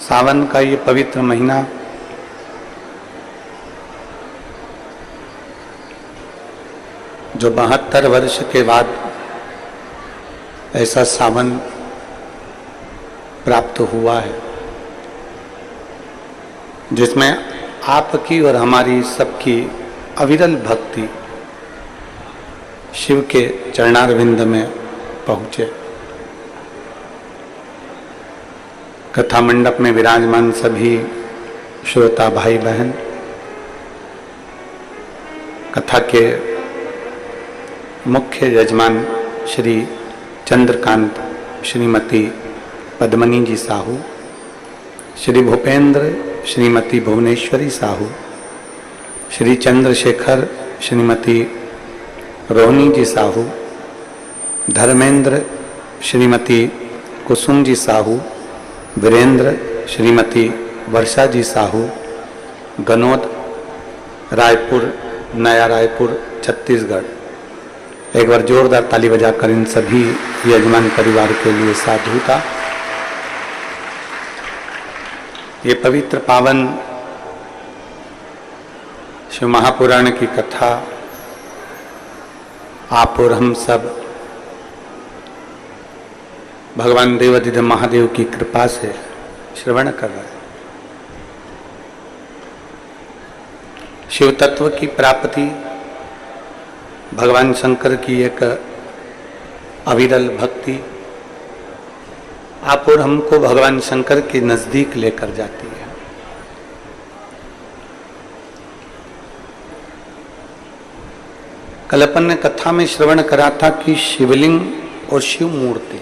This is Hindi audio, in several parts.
सावन का ये पवित्र महीना जो 72 वर्ष के बाद ऐसा सावन प्राप्त हुआ है, जिसमें आपकी और हमारी सबकी अविरल भक्ति शिव के चरणारविंद में पहुँचे। कथा मंडप में विराजमान सभी श्रोता भाई बहन, कथा के मुख्य यजमान श्री चंद्रकांत, श्रीमती पद्मनी जी साहू, श्री भूपेंद्र, श्रीमती भुवनेश्वरी साहू, श्री चंद्रशेखर, श्रीमती रोहिणी जी साहू, धर्मेंद्र, श्रीमती कुसुम जी साहू, वीरेंद्र, श्रीमती वर्षा जी साहू, गनोद, रायपुर, नया रायपुर, छत्तीसगढ़। एक बार जोरदार ताली बजाकर इन सभी यजमान परिवार के लिए साधुता। ये पवित्र पावन शिव महापुराण की कथा आप और हम सब भगवान देवाधिदेव महादेव की कृपा से श्रवण कर रहे हैं। शिव तत्व की प्राप्ति भगवान शंकर की एक अविरल भक्ति आप और हमको भगवान शंकर के नजदीक लेकर जाती है। कल अपन ने कथा में श्रवण करा था कि शिवलिंग और शिव मूर्ति,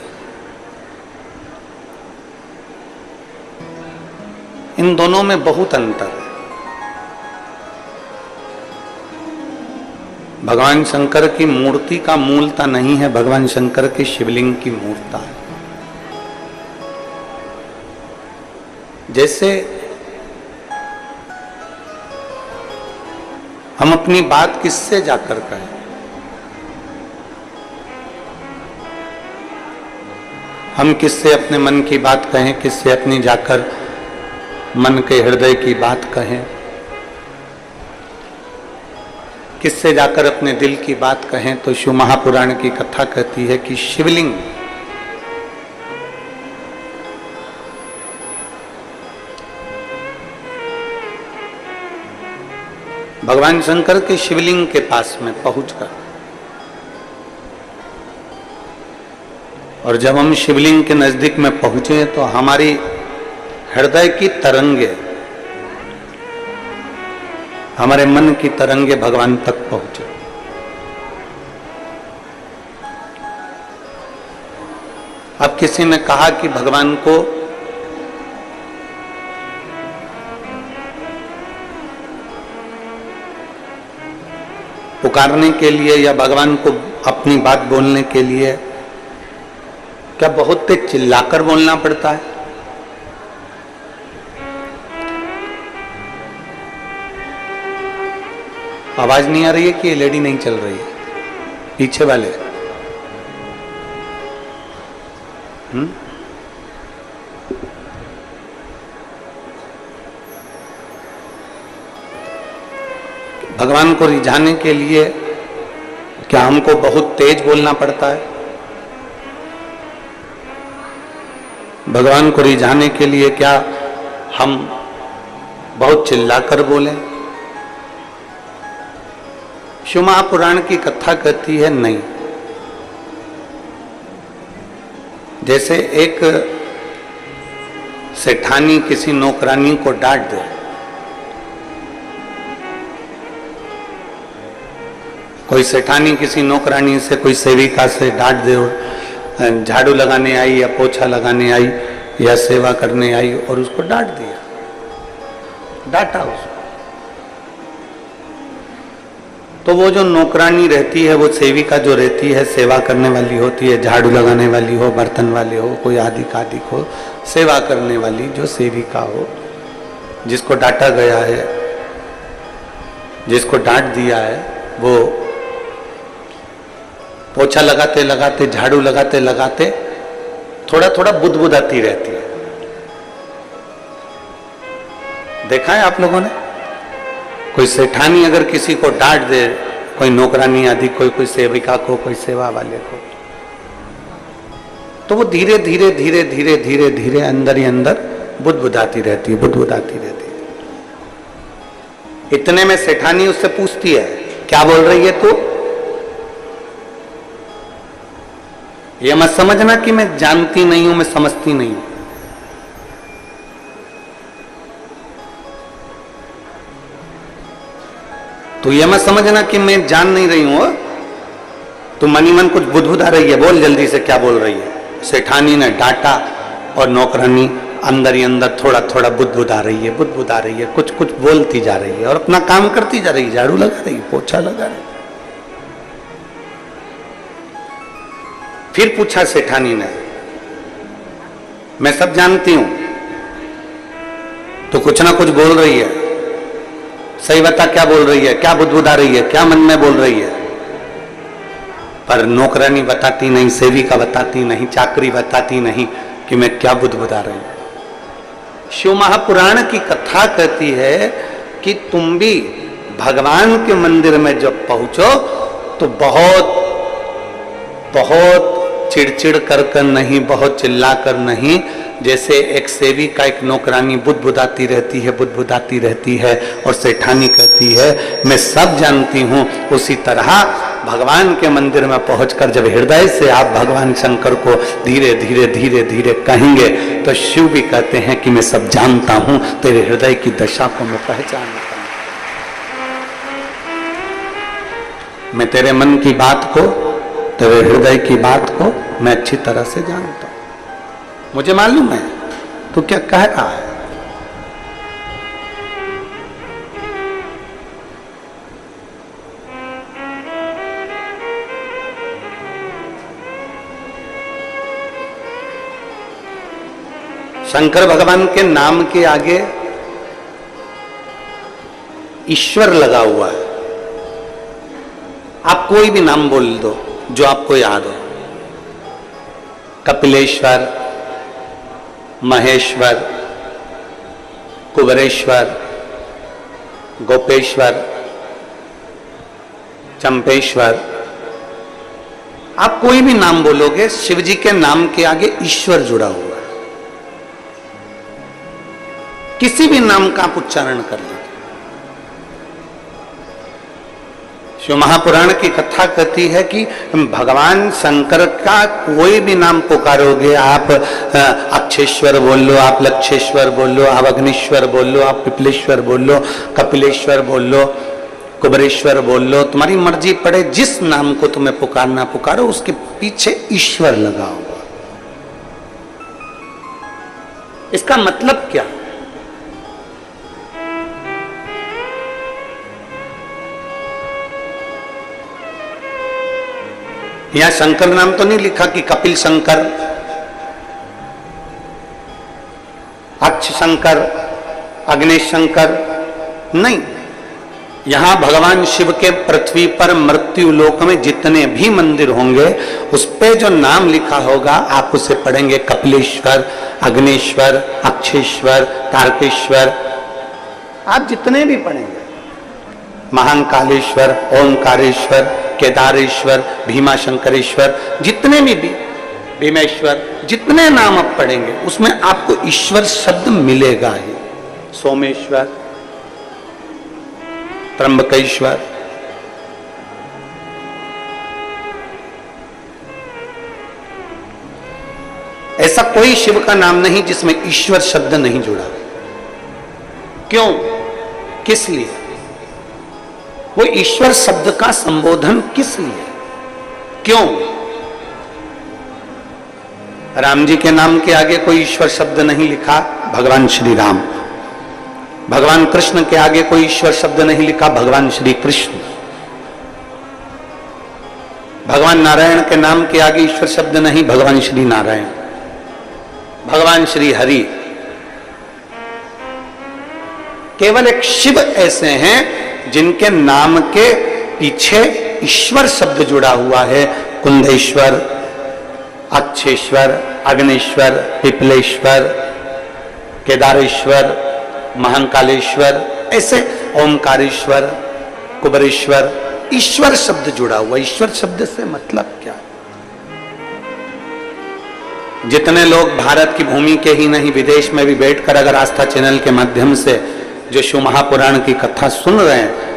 इन दोनों में बहुत अंतर है। भगवान शंकर की मूर्ति का मूलता नहीं है, भगवान शंकर के शिवलिंग की मूर्ता है। जैसे हम अपनी बात किससे जाकर कहें, हम किससे अपने मन की बात कहें, किससे अपनी जाकर मन के हृदय की बात कहें, किससे जाकर अपने दिल की बात कहें, तो शिव महापुराण की कथा कहती है कि शिवलिंग भगवान शंकर के शिवलिंग के पास में पहुंचकर, और जब हम शिवलिंग के नजदीक में पहुंचे तो हमारी हृदय की तरंगे, हमारे मन की तरंगे भगवान तक पहुंचे। अब किसी ने कहा कि भगवान को पुकारने के लिए या भगवान को अपनी बात बोलने के लिए क्या बहुत तेज चिल्लाकर बोलना पड़ता है? आवाज नहीं आ रही है कि ये लेडी नहीं चल रही है पीछे वाले? भगवान को रिझाने के लिए क्या हमको बहुत तेज बोलना पड़ता है? भगवान को रिझाने के लिए क्या हम बहुत चिल्लाकर बोलें? शिव महापुराण की कथा कहती है नहीं। जैसे एक सेठानी किसी नौकरानी को डांट दे, कोई सेठानी किसी नौकरानी से, कोई सेविका से डांट दे और झाड़ू लगाने आई या पोछा लगाने आई या सेवा करने आई और उसको डांट दिया, डांटा उसको, तो वो जो नौकरानी रहती है, वो सेविका जो रहती है, सेवा करने वाली होती है, झाड़ू लगाने वाली हो, बर्तन वाले हो, कोई आदिक आदिक हो, सेवा करने वाली जो सेविका हो, जिसको डांटा गया है, जिसको डांट दिया है, वो पोछा लगाते लगाते, झाड़ू लगाते लगाते थोड़ा थोड़ा बुदबुदाती रहती है। देखा है आप लोगों ने? कोई सेठानी अगर किसी को डांट दे, कोई नौकरानी आदि, कोई सेविका को, कोई सेवा वाले को, तो वो धीरे धीरे धीरे धीरे धीरे धीरे अंदर ही अंदर बुदबुदाती रहती है, बुदबुदाती रहती है। इतने में सेठानी उससे पूछती है, क्या बोल रही है तू? ये मत समझना कि मैं जानती नहीं हूं, मैं समझती नहीं हूं। तो ये मत समझना कि मैं जान नहीं रही हूं, तो मनी मन कुछ बुदबुदा रही है, बोल जल्दी से क्या बोल रही है। सेठानी ने डांटा और नौकरानी अंदर ही अंदर थोड़ा थोड़ा बुदबुदा रही है, बुदबुदा रही है, कुछ कुछ बोलती जा रही है और अपना काम करती जा रही है, झाड़ू लगा रही है, पोछा लगा रही है। फिर पूछा सेठानी ने, मैं सब जानती हूं, तो कुछ ना कुछ बोल रही है, सही बता क्या बोल रही है, क्या बुदबुदा रही है, क्या मन में बोल रही है? पर नौकरानी बताती नहीं, सेविका बताती नहीं, चाकरी बताती नहीं कि मैं क्या बुदबुदा रही हूं। शिव महापुराण की कथा कहती है कि तुम भी भगवान के मंदिर में जब पहुंचो तो बहुत बहुत चिड़चिड़ कर नहीं, बहुत चिल्ला कर नहीं, जैसे एक सेविका एक नौकरानी बुदबुदाती रहती है, बुदबुदाती रहती है और सेठानी कहती है मैं सब जानती हूं, उसी तरह भगवान के मंदिर में पहुंचकर जब हृदय से आप भगवान शंकर को धीरे धीरे धीरे धीरे कहेंगे तो शिव भी कहते हैं कि मैं सब जानता हूं, तेरे हृदय की दशा को मैं पहचानता हूं, मैं तेरे मन की बात को, तेरे हृदय की बात को मैं अच्छी तरह से जानता हूं, मुझे मालूम है तू क्या कह रहा है। शंकर भगवान के नाम के आगे ईश्वर लगा हुआ है। आप कोई भी नाम बोल दो जो आपको याद हो, कपिलेश्वर, महेश्वर, कुबरेश्वर, गोपेश्वर, चंपेश्वर, आप कोई भी नाम बोलोगे, शिव जी के नाम के आगे ईश्वर जुड़ा हुआ है। किसी भी नाम का आप उच्चारण कर लीजिए। शिव महापुराण की कथा कहती है कि भगवान शंकर का कोई भी नाम पुकारोगे, आप अक्षेश्वर बोल लो, आप लक्षेश्वर बोल लो, आप अग्निश्वर बोल लो, आप पिपलेश्वर बोल लो, कपिलेश्वर बोल लो, कुबरेश्वर बोल लो, तुम्हारी मर्जी पड़े, जिस नाम को तुम्हें पुकारना पुकारो, उसके पीछे ईश्वर लगा हुआ। इसका मतलब क्या? यहां शंकर नाम तो नहीं लिखा कि कपिल शंकर, अक्ष शंकर, अग्नेश शंकर, नहीं। यहां भगवान शिव के पृथ्वी पर मृत्यु लोक में जितने भी मंदिर होंगे उस पे जो नाम लिखा होगा आप उसे पढ़ेंगे कपिलेश्वर, अग्नेश्वर, अक्षेश्वर, तारकेश्वर, आप जितने भी पढ़ेंगे, महाकालेश्वर, ओंकारेश्वर, केदारेश्वर, भीमा शंकरेश्वर, जितने भी भीमेश्वर, जितने नाम आप पढ़ेंगे उसमें आपको ईश्वर शब्द मिलेगा ही। सोमेश्वर, त्र्यंबकेश्वर, ऐसा कोई शिव का नाम नहीं जिसमें ईश्वर शब्द नहीं जुड़ा। क्यों? किस लिए? वो ईश्वर शब्द का संबोधन किस लिए? क्यों? राम जी के नाम के आगे कोई ईश्वर शब्द नहीं लिखा, भगवान श्री राम। भगवान कृष्ण के आगे कोई ईश्वर शब्द नहीं लिखा, भगवान श्री कृष्ण। भगवान नारायण के नाम के आगे ईश्वर शब्द नहीं, भगवान श्री नारायण। भगवान श्री हरि। केवल एक शिव ऐसे हैं जिनके नाम के पीछे ईश्वर शब्द जुड़ा हुआ है। कुंदेश्वर, अक्षेश्वर, अग्नेश्वर, पिपलेश्वर, केदारेश्वर, महाकालेश्वर, ऐसे ओमकारेश्वर, कुबरेश्वर, ईश्वर शब्द जुड़ा हुआ। ईश्वर शब्द से मतलब क्या? जितने लोग भारत की भूमि के ही नहीं विदेश में भी बैठकर अगर आस्था चैनल के माध्यम से जो शिव महापुराण की कथा सुन रहे हैं,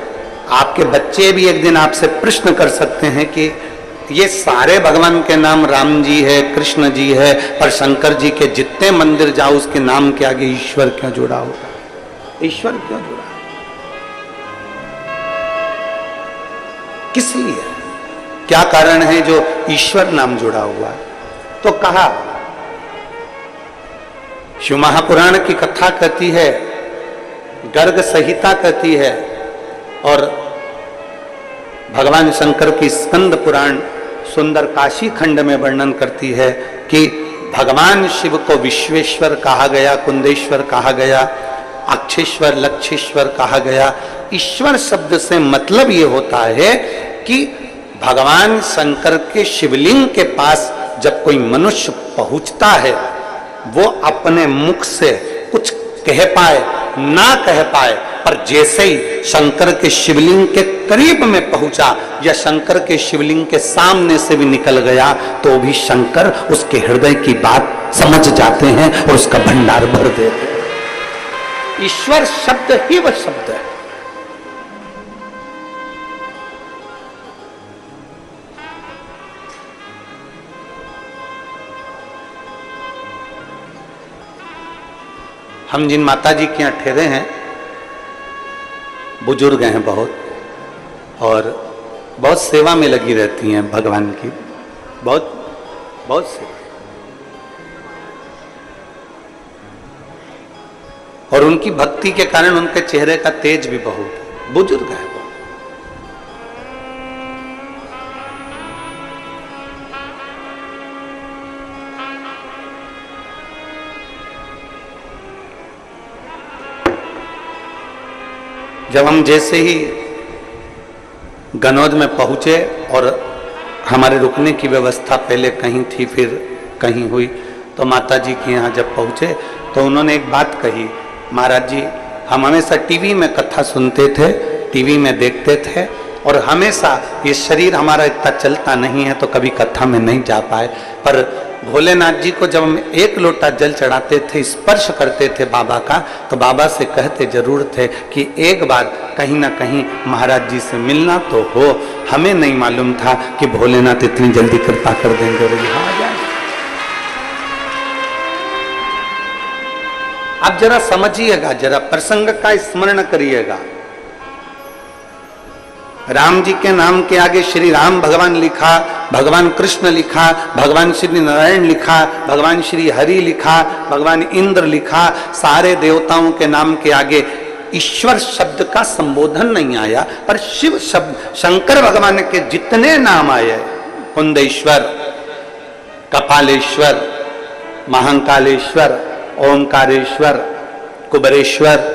आपके बच्चे भी एक दिन आपसे प्रश्न कर सकते हैं कि ये सारे भगवान के नाम राम जी है, कृष्ण जी है, पर शंकर जी के जितने मंदिर जाओ उसके नाम के आगे ईश्वर क्यों जुड़ा होगा? ईश्वर क्यों जुड़ा? किस लिए? क्या कारण है जो ईश्वर नाम जुड़ा हुआ? तो कहा शिव महापुराण की कथा कहती है, गर्ग संहिता कहती है, और भगवान शंकर की स्कंद पुराण सुंदर काशी खंड में वर्णन करती है कि भगवान शिव को विश्वेश्वर कहा गया, कुंदेश्वर कहा गया, अक्षेश्वर, लक्षेश्वर कहा गया। ईश्वर शब्द से मतलब ये होता है कि भगवान शंकर के शिवलिंग के पास जब कोई मनुष्य पहुंचता है, वो अपने मुख से कुछ कह पाए ना कह पाए, पर जैसे ही शंकर के शिवलिंग के करीब में पहुंचा या शंकर के शिवलिंग के सामने से भी निकल गया, तो भी शंकर उसके हृदय की बात समझ जाते हैं और उसका भंडार भर देते हैं। ईश्वर शब्द ही वह शब्द है। हम जिन माता जी के यहाँ ठहरे हैं, बुजुर्ग हैं बहुत, और बहुत सेवा में लगी रहती हैं भगवान की, बहुत सेवा, और उनकी भक्ति के कारण उनके चेहरे का तेज भी बहुत। बुजुर्ग है वो। जब हम जैसे ही गनौज में पहुंचे और हमारे रुकने की व्यवस्था पहले कहीं थी फिर कहीं हुई, तो माता जी के यहाँ जब पहुंचे तो उन्होंने एक बात कही, महाराज जी हम हमेशा टीवी में कथा सुनते थे, टीवी में देखते थे, और हमेशा ये शरीर हमारा इतना चलता नहीं है तो कभी कथा में नहीं जा पाए, पर भोलेनाथ जी को जब हम एक लोटा जल चढ़ाते थे, स्पर्श करते थे बाबा का, तो बाबा से कहते जरूर थे कि एक बार कहीं ना कहीं महाराज जी से मिलना तो हो। हमें नहीं मालूम था कि भोलेनाथ इतनी जल्दी कृपा कर देंगे और यहाँ आ जाए। आप जरा समझिएगा, जरा प्रसंग का स्मरण करिएगा। राम जी के नाम के आगे श्री राम भगवान लिखा, भगवान कृष्ण लिखा, भगवान श्री नारायण लिखा, भगवान श्री हरि लिखा, भगवान इंद्र लिखा, सारे देवताओं के नाम के आगे ईश्वर शब्द का संबोधन नहीं आया, पर शिव शब्द, शंकर भगवान के जितने नाम आए, कुंदेश्वर, कपालेश्वर, महाकालेश्वर, ओमकारेश्वर, कुबरेश्वर,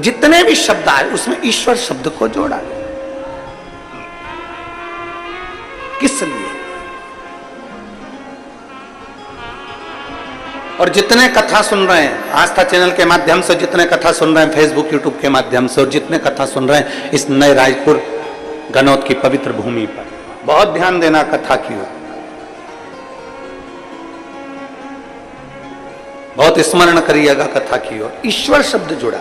जितने भी शब्द आए उसमें ईश्वर शब्द को जोड़ा। किस लिए? और जितने कथा सुन रहे हैं आस्था चैनल के माध्यम से, जितने कथा सुन रहे हैं फेसबुक यूट्यूब के माध्यम से, और जितने कथा सुन रहे हैं इस नए रायपुर गनौद की पवित्र भूमि पर, बहुत ध्यान देना कथा की ओर, बहुत स्मरण करिएगा कथा की ओर। ईश्वर शब्द जुड़ा।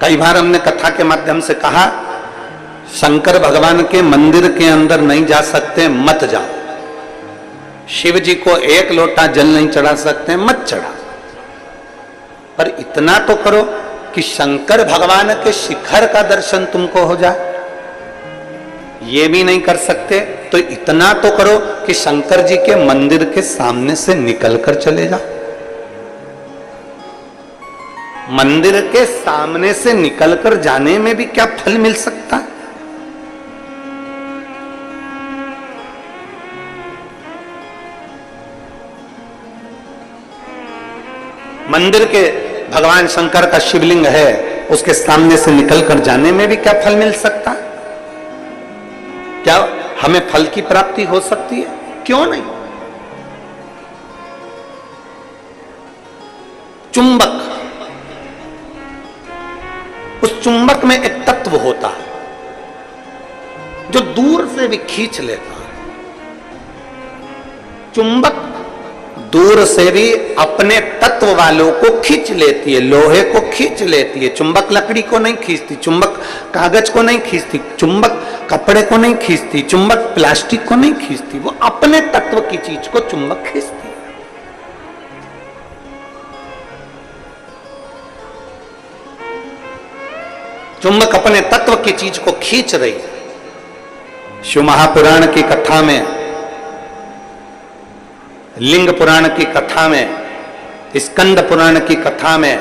कई बार हमने कथा के माध्यम से कहा, शंकर भगवान के मंदिर के अंदर नहीं जा सकते, मत जाओ। शिव जी को एक लोटा जल नहीं चढ़ा सकते, मत चढ़ा। पर इतना तो करो कि शंकर भगवान के शिखर का दर्शन तुमको हो जाए। ये भी नहीं कर सकते तो इतना तो करो कि शंकर जी के मंदिर के सामने से निकलकर चले जाओ। मंदिर के सामने से निकलकर जाने में भी क्या फल मिल सकता है? मंदिर के भगवान शंकर का शिवलिंग है, उसके सामने से निकलकर जाने में भी क्या फल मिल सकता है? क्या हमें फल की प्राप्ति हो सकती है? क्यों नहीं? चुंबक, उस चुंबक में एक तत्व होता है जो दूर से भी खींच लेता है। चुंबक दूर से भी अपने तत्व वालों को खींच लेती है, लोहे को खींच लेती है। चुंबक लकड़ी को नहीं खींचती, चुंबक कागज को नहीं खींचती, चुंबक कपड़े को नहीं खींचती, चुंबक प्लास्टिक को नहीं खींचती, वो अपने तत्व की चीज को चुंबक खींचती है। चुंबक अपने तत्व की चीज को खींच रही है। शिव महापुराण की कथा में, लिंग पुराण की कथा में, स्कंद पुराण की कथा में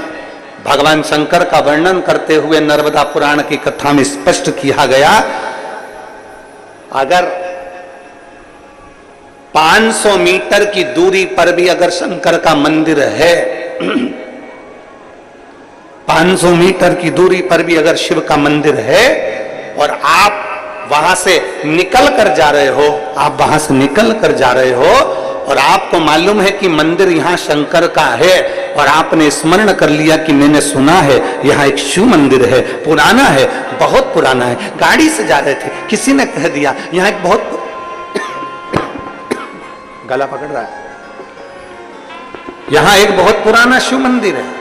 भगवान शंकर का वर्णन करते हुए नर्मदा पुराण की कथा में स्पष्ट किया गया, अगर 500 मीटर की दूरी पर भी अगर शंकर का मंदिर है, 500 मीटर की दूरी पर भी अगर शिव का मंदिर है और आप वहां से निकल कर जा रहे हो, आप वहां से निकल कर जा रहे हो और आपको मालूम है कि मंदिर यहां शंकर का है और आपने स्मरण कर लिया कि मैंने सुना है यहां एक शिव मंदिर है, पुराना है, बहुत पुराना है। गाड़ी से जा रहे थे, किसी ने कह दिया यहां एक बहुत गला पकड़ रहा है, यहां एक बहुत पुराना शिव मंदिर है।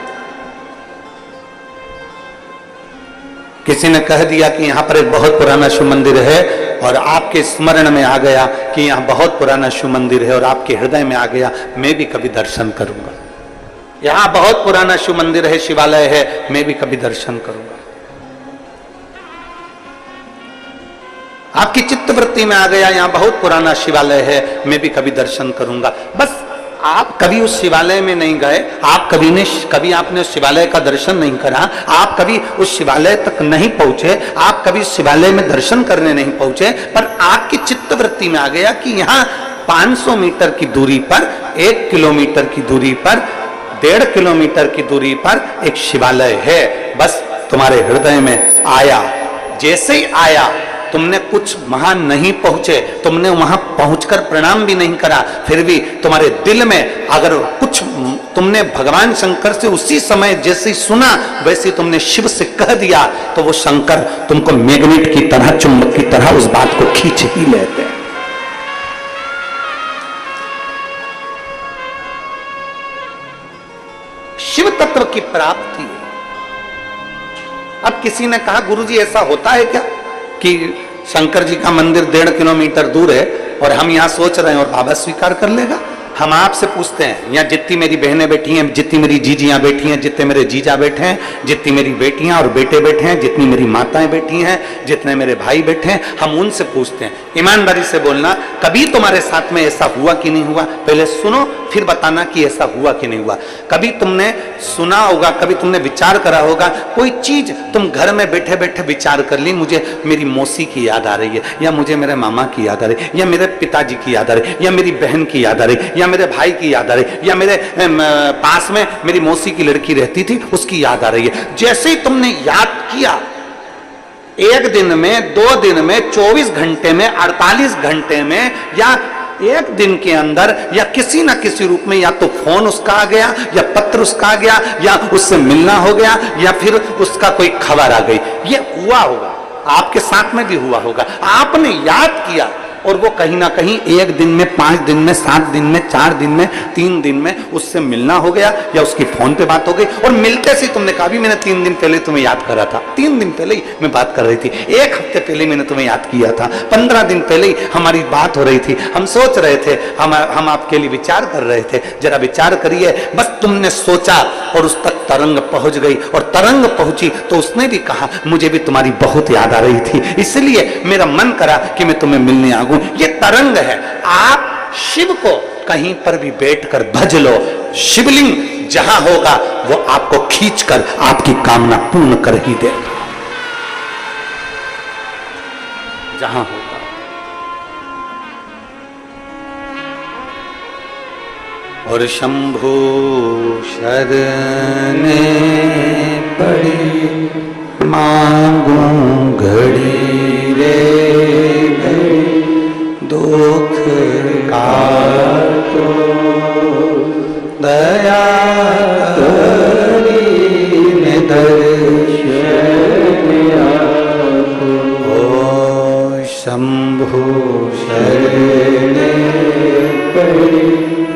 किसी ने कह दिया कि यहां पर एक बहुत पुराना शिव मंदिर है और आपके स्मरण में आ गया कि यहां बहुत पुराना शिव मंदिर है और आपके हृदय में आ गया मैं भी कभी दर्शन करूंगा, यहां बहुत पुराना शिव मंदिर है, शिवालय है, मैं भी कभी दर्शन करूंगा। आपकी चित्तवृत्ति में आ गया यहां बहुत पुराना शिवालय है, मैं भी कभी दर्शन करूंगा। बस आप कभी उस शिवालय में नहीं गए, आप कभी आपने उस शिवालय का दर्शन नहीं करा, आप कभी उस शिवालय तक नहीं पहुंचे, आप कभी शिवालय में दर्शन करने नहीं पहुंचे, पर आपकी चित्तवृत्ति में आ गया कि यहाँ 500 मीटर की दूरी पर, 1 किलोमीटर की दूरी पर, 1.5 किलोमीटर की दूरी पर एक शिवालय है। बस तुम्हारे हृदय में आया, जैसे ही आया तुमने कुछ वहां नहीं पहुंचे, तुमने वहां पहुंचकर प्रणाम भी नहीं करा, फिर भी तुम्हारे दिल में अगर कुछ तुमने भगवान शंकर से उसी समय जैसे सुना वैसे तुमने शिव से कह दिया, तो वो शंकर तुमको मैग्नेट की तरह, चुंबक की तरह उस बात को खींच ही लेते हैं। शिव तत्व की प्राप्ति। अब किसी ने कहा गुरुजी ऐसा होता है क्या कि शंकर जी का मंदिर 1.5 किलोमीटर दूर है और हम यहां सोच रहे हैं और बाबा स्वीकार कर लेगा? हम आपसे पूछते हैं, यहाँ जितनी मेरी बहनें बैठी हैं, जितनी मेरी जीजियां बैठी हैं, जितने मेरे जीजा बैठे हैं, जितनी मेरी बेटियां और बेटे बैठे हैं, जितनी मेरी माताएं बैठी हैं, जितने मेरे भाई बैठे हैं, हम उनसे पूछते हैं, ईमानदारी से बोलना, कभी तुम्हारे साथ में ऐसा हुआ कि नहीं हुआ? पहले सुनो फिर बताना कि ऐसा हुआ कि नहीं हुआ। कभी तुमने सुना होगा, कभी तुमने विचार करा होगा, कोई चीज तुम घर में बैठे बैठे विचार कर ली, मुझे मेरी मौसी की याद आ रही है, या मुझे मेरे मामा की याद आ रही है, या मेरे पिताजी की याद आ रही है, या मेरी बहन की याद आ रही है, या मेरे भाई की याद आ रही है, या मेरे पास में मेरी मौसी की लड़की रहती थी उसकी याद आ रही है। जैसे ही तुमने याद किया, 1 दिन में, 2 दिन में, 24 घंटे में, 48 घंटे में, या 1 दिन के अंदर, या किसी ना किसी रूप में, या तो फोन उसका आ गया, या पत्र उसका आ गया, या उससे मिलना हो गया, या फिर उसका कोई खबर आ गई, ये हुआ होगा, आपके साथ में भी हुआ होगा। आपने याद किया और वो कहीं ना कहीं 1 दिन में, 5 दिन में, 7 दिन में, 4 दिन में, 3 दिन में उससे मिलना हो गया, या उसकी फोन पे बात हो गई, और मिलते से तुमने कहा भी मैंने 3 दिन पहले तुम्हें याद करा था, 3 दिन पहले ही मैं बात कर रही थी, 1 हफ्ते पहले मैंने तुम्हें याद किया था, 15 दिन पहले ही हमारी बात हो रही थी, हम सोच रहे थे, हम आपके लिए विचार कर रहे थे, जरा विचार करिए। बस तुमने सोचा और उस तक तरंग पहुंच गई, और तरंग पहुंची तो उसने भी कहा मुझे भी तुम्हारी बहुत याद आ रही थी, इसलिए मेरा मन करा कि मैं तुम्हें मिलने आ गूं। ये तरंग है। आप शिव को कहीं पर भी बैठकर भज लो, शिवलिंग जहां होगा वो आपको खींचकर आपकी कामना पूर्ण कर ही देगा, जहां होगा। और शंभु शरणे पड़ी मांगू घड़ी रे घड़ी, दुख काटो दया करी दर्शन ओ शंभु शरण पड़ी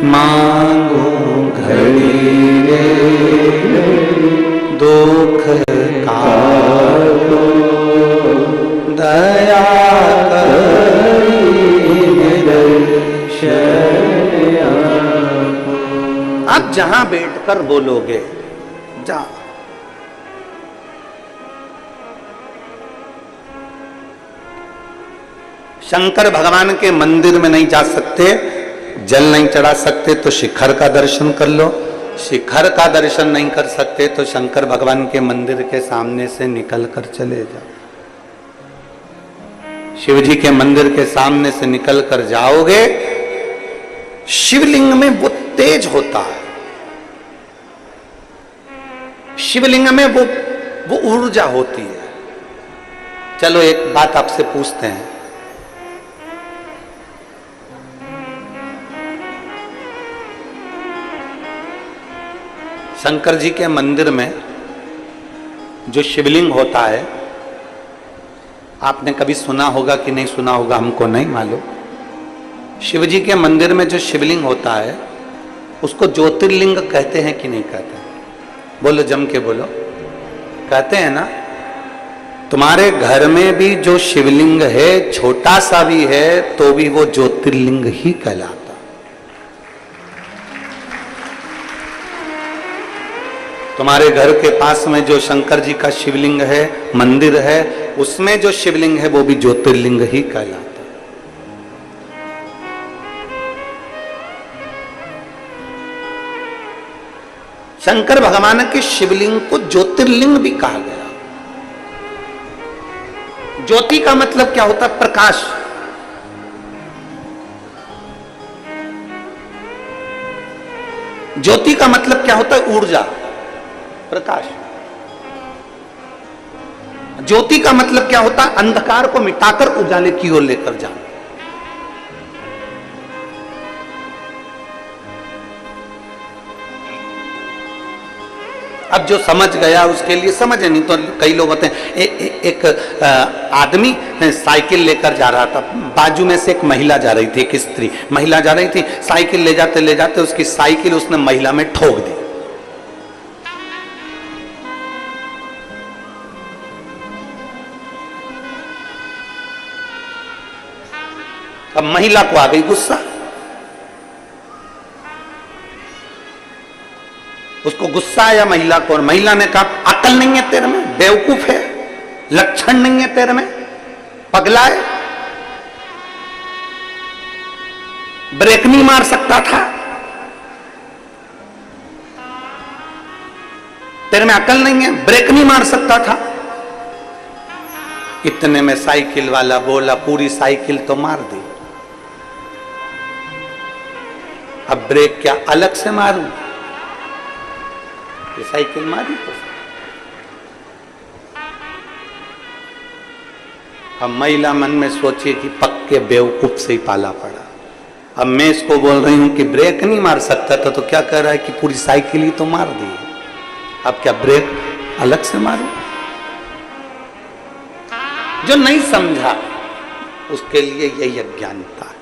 मांगो घड़ी रे दुख काटो दया आप जहां बैठकर बोलोगे जहां शंकर भगवान के मंदिर में नहीं जा सकते, जल नहीं चढ़ा सकते तो शिखर का दर्शन कर लो, शिखर का दर्शन नहीं कर सकते तो शंकर भगवान के मंदिर के सामने से निकल कर चले जाओ। शिव जी के मंदिर के सामने से निकल कर जाओगे, शिवलिंग में वो तेज होता है, शिवलिंग में वो ऊर्जा होती है। चलो एक बात आपसे पूछते हैं, शंकर जी के मंदिर में जो शिवलिंग होता है, आपने कभी सुना होगा कि नहीं सुना होगा, हमको नहीं मालूम। शिव जी के मंदिर में जो शिवलिंग होता है उसको ज्योतिर्लिंग कहते हैं कि नहीं कहते? बोलो, जम के बोलो। कहते हैं ना? तुम्हारे घर में भी जो शिवलिंग है, छोटा सा भी है तो भी वो ज्योतिर्लिंग ही कहलाता। तुम्हारे घर के पास में जो शंकर जी का शिवलिंग है, मंदिर है, उसमें जो शिवलिंग है वो भी ज्योतिर्लिंग ही कहलाता। शंकर भगवान के शिवलिंग को ज्योतिर्लिंग भी कहा गया। ज्योति का मतलब क्या होता है? प्रकाश। ज्योति का मतलब क्या होता है? ऊर्जा, प्रकाश। ज्योति का मतलब क्या होता है? अंधकार को मिटाकर उजाले की ओर लेकर जाना। अब जो समझ गया उसके लिए समझे, नहीं तो कई लोग होते हैं। एक आदमी साइकिल लेकर जा रहा था, बाजू में से एक महिला जा रही थी, एक स्त्री महिला जा रही थी, साइकिल ले जाते उसकी साइकिल उसने महिला में ठोक दी। अब महिला को आ गई गुस्सा, उसको गुस्सा आया महिला को, और महिला ने कहा अकल नहीं है तेरे में, बेवकूफ है, लक्षण नहीं है तेरे में, पगला है, ब्रेक नहीं मार सकता था, तेरे में अकल नहीं है, ब्रेक नहीं मार सकता था। इतने में साइकिल वाला बोला पूरी साइकिल तो मार दी, अब ब्रेक क्या अलग से मारूं? ये साइकिल मारी तो। अब महिला मन में सोची कि पक्के बेवकूफ से ही पाला पड़ा। अब मैं इसको बोल रही हूं कि ब्रेक नहीं मार सकता था, तो क्या कह रहा है कि पूरी साइकिल ही तो मार दी, अब क्या ब्रेक अलग से मारूं? जो नहीं समझा उसके लिए यही अज्ञानता है।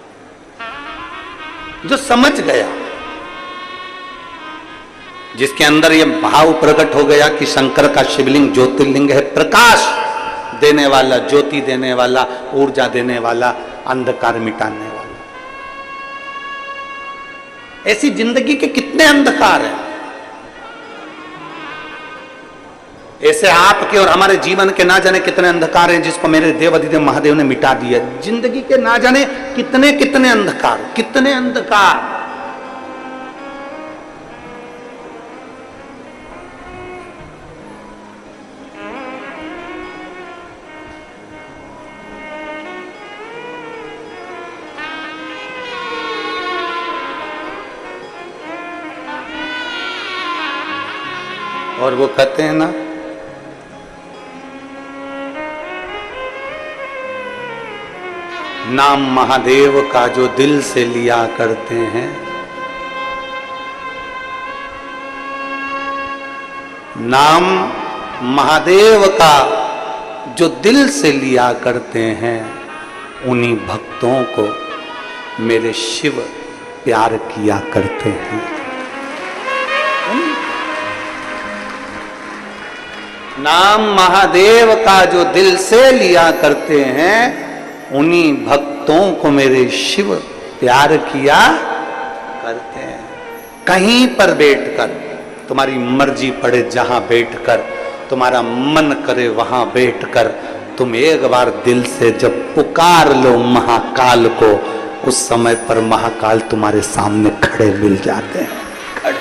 जो समझ गया, जिसके अंदर यह भाव प्रकट हो गया कि शंकर का शिवलिंग ज्योतिर्लिंग है, प्रकाश देने वाला, ज्योति देने वाला, ऊर्जा देने वाला, अंधकार मिटाने वाला। ऐसी जिंदगी के कितने अंधकार हैं, ऐसे आपके और हमारे जीवन के ना जाने कितने अंधकार हैं, जिसको मेरे देव अधिदेव महादेव ने मिटा दिया। जिंदगी के ना जाने कितने कितने अंधकार, कितने अंधकार। और वो कहते हैं ना, नाम महादेव का जो दिल से लिया करते हैं, नाम महादेव का जो दिल से लिया करते हैं, उन्हीं भक्तों को मेरे शिव प्यार किया करते हैं। नाम महादेव का जो दिल से लिया करते हैं, उन्हीं भक्तों को मेरे शिव प्यार किया करते हैं। कहीं पर बैठकर, तुम्हारी मर्जी पड़े जहां बैठकर, तुम्हारा मन करे वहां बैठकर, तुम एक बार दिल से जब पुकार लो महाकाल को, उस समय पर महाकाल तुम्हारे सामने खड़े मिल जाते हैं। खड़े।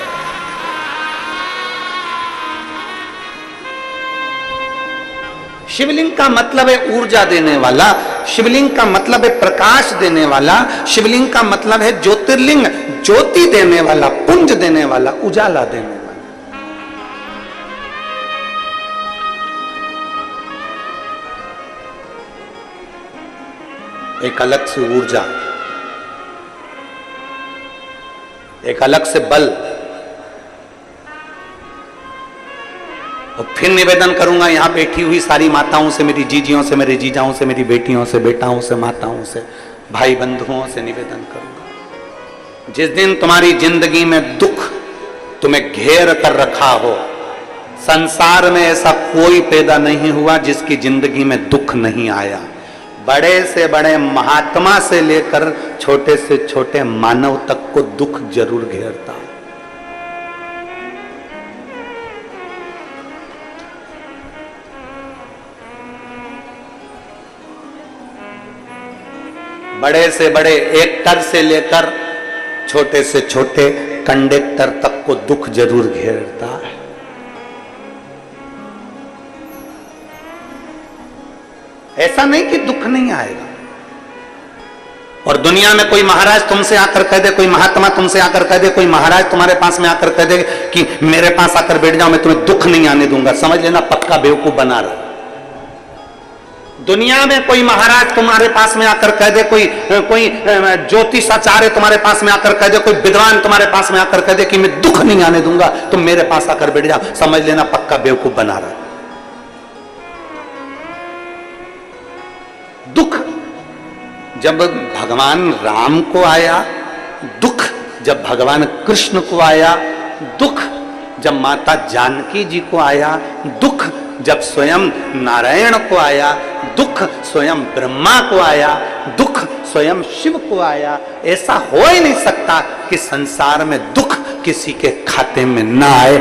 शिवलिंग का मतलब है ऊर्जा देने वाला, शिवलिंग का मतलब है प्रकाश देने वाला, शिवलिंग का मतलब है ज्योतिर्लिंग, ज्योति देने वाला, पुंज देने वाला, उजाला देने वाला। एक अलग से ऊर्जा, एक अलग से बल। और फिर निवेदन करूंगा यहां बैठी हुई सारी माताओं से, मेरी जीजियों से, मेरे जीजाओं से, मेरी बेटियों से, बेटाओं से, माताओं से, भाई बंधुओं से निवेदन करूंगा, जिस दिन तुम्हारी जिंदगी में दुख तुम्हें घेर कर रखा हो, संसार में ऐसा कोई पैदा नहीं हुआ जिसकी जिंदगी में दुख नहीं आया। बड़े से बड़े महात्मा से लेकर छोटे से छोटे मानव तक को दुख जरूर घेरता है। बड़े से बड़े एक्टर से लेकर छोटे से छोटे कंडक्टर तक को दुख जरूर घेरता है। ऐसा नहीं कि दुख नहीं आएगा। और दुनिया में कोई महाराज तुमसे आकर कह दे, कोई महात्मा तुमसे आकर कह दे, कोई महाराज तुम्हारे पास में आकर कह दे कि मेरे पास आकर बैठ जाओ, मैं तुम्हें दुख नहीं आने दूंगा, समझ लेना पक्का बेवकूफ बना रहा। दुनिया में कोई महाराज तुम्हारे पास में आकर कह दे, कोई ज्योतिषाचार्य तुम्हारे पास में आकर कह दे, कोई विद्वान तुम्हारे पास में आकर कह दे कि मैं दुख नहीं आने दूंगा, तुम मेरे पास आकर बैठ जाओ, समझ लेना पक्का बेवकूफ बना रहा। दुख जब भगवान राम को आया, दुख जब भगवान कृष्ण को आया, दुख जब माता जानकी जी को आया, दुख जब स्वयं नारायण को आया, दुख स्वयं ब्रह्मा को आया, दुख स्वयं शिव को आया। ऐसा हो ही नहीं सकता कि संसार में दुख किसी के खाते में ना आए।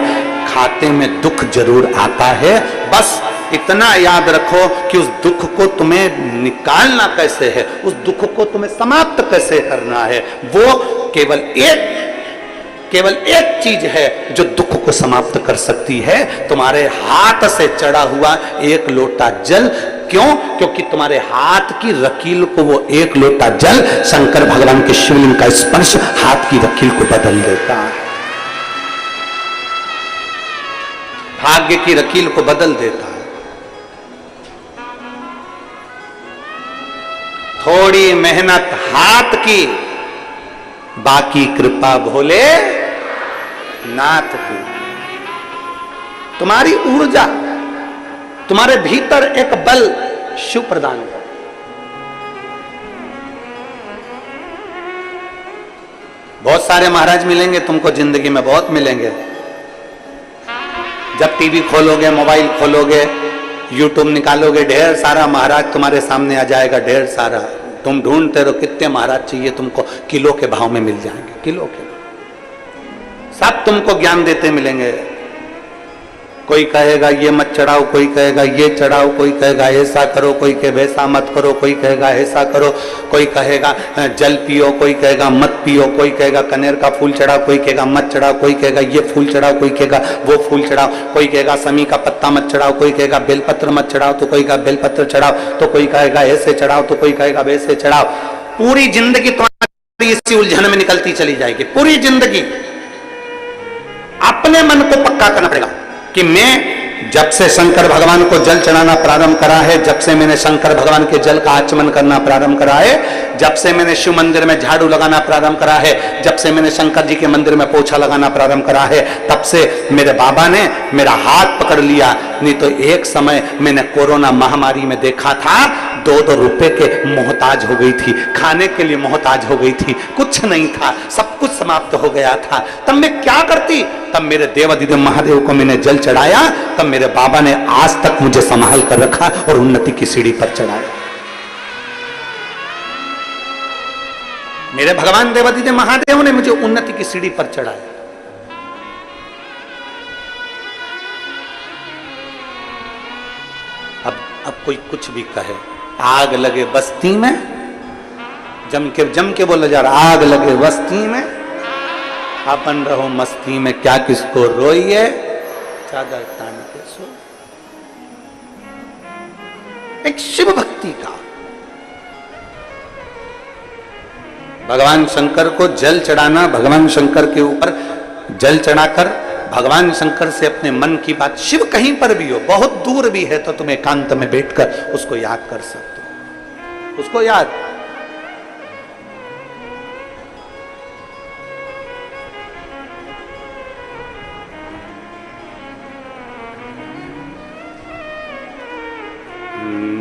खाते में दुख जरूर आता है, बस इतना याद रखो कि उस दुख को तुम्हें निकालना कैसे है, उस दुख को तुम्हें समाप्त कैसे करना है। वो केवल एक चीज है जो दुख को समाप्त कर सकती है, तुम्हारे हाथ से चढ़ा हुआ एक लोटा जल। क्यों? क्योंकि तुम्हारे हाथ की रकील को वो एक लोटा जल, शंकर भगवान के शिवलिंग का स्पर्श हाथ की रकील को बदल देता है, भाग्य की रकील को बदल देता है। थोड़ी मेहनत हाथ की, बाकी कृपा भोले नाथ की। तुम्हारी ऊर्जा, तुम्हारे भीतर एक बल शिव प्रदान कर। बहुत सारे महाराज मिलेंगे तुमको जिंदगी में, बहुत मिलेंगे। जब टीवी खोलोगे, मोबाइल खोलोगे, यूट्यूब निकालोगे, ढेर सारा महाराज तुम्हारे सामने आ जाएगा, ढेर सारा। तुम ढूंढते रहो कितने महाराज चाहिए तुमको, किलो के भाव में मिल जाएंगे, किलो के। सब तुमको ज्ञान देते मिलेंगे। कोई कहेगा ये मत चढ़ाओ, कोई कहेगा ये चढ़ाओ, कोई कहेगा ऐसा करो, कोई कहे वैसा मत करो, कोई कहेगा ऐसा करो, कोई कहेगा जल पियो, कोई कहेगा मत पियो, कोई कहेगा कनेर का फूल चढ़ाओ, कोई कहेगा मत चढ़ाओ, कोई कहेगा ये फूल चढ़ाओ, कोई कहेगा वो फूल चढ़ाओ, कोई कहेगा समी का पत्ता मत चढ़ाओ, कोई कहेगा बेलपत्र मत चढ़ाओ, तो कोई कहेगा बेलपत्र चढ़ाओ, तो कोई कहेगा ऐसे चढ़ाओ, तो कोई कहेगा वैसे चढ़ाओ। पूरी जिंदगी तुम्हारी इसी उलझन में निकलती चली जाएगी। पूरी जिंदगी अपने मन को पक्का करना पड़ेगा कि मैं जब से शंकर भगवान को जल चढ़ाना प्रारंभ करा है, जब से मैंने शंकर भगवान के जल का आचमन करना प्रारंभ करा है, जब से मैंने शिव मंदिर में झाड़ू लगाना प्रारंभ करा है, जब से मैंने शंकर जी के मंदिर में पोछा लगाना प्रारंभ करा है, तब से मेरे बाबा ने मेरा हाथ पकड़ लिया। नहीं तो एक समय मैंने कोरोना महामारी में देखा था, 2-2 रुपए के मोहताज हो गई थी, खाने के लिए मोहताज हो गई थी, कुछ नहीं था, सब कुछ समाप्त हो गया था। तब मैं क्या करती? तब मेरे देवाधिदेव महादेव को मैंने जल चढ़ाया, तब मेरे बाबा ने आज तक मुझे संभाल कर रखा और उन्नति की सीढ़ी पर चढ़ाया। मेरे भगवान देवाधिदेव महादेव ने मुझे उन्नति की सीढ़ी पर चढ़ाया। अब कोई कुछ भी कहे, आग लगे बस्ती में, जम के बोला जा रहा, आग लगे बस्ती में, अपन रहो मस्ती में, क्या किसको रोइए, चादर तान के सो। एक शिव भक्ति का, भगवान शंकर को जल चढ़ाना, भगवान शंकर के ऊपर जल चढ़ाकर भगवान शंकर से अपने मन की बात, शिव कहीं पर भी हो, बहुत दूर भी है तो तुम एकांत में बैठकर उसको याद कर सकते हो, उसको याद।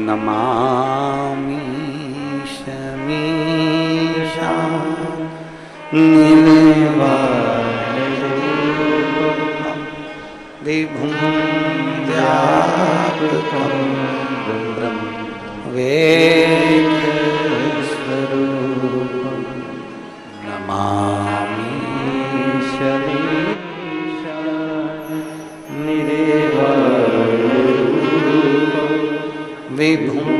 नमामि शमीशा विभुं व्यापकं ब्रह्म वेदस्वरूपं नमामि शमीशा निरेवारूपं विभुं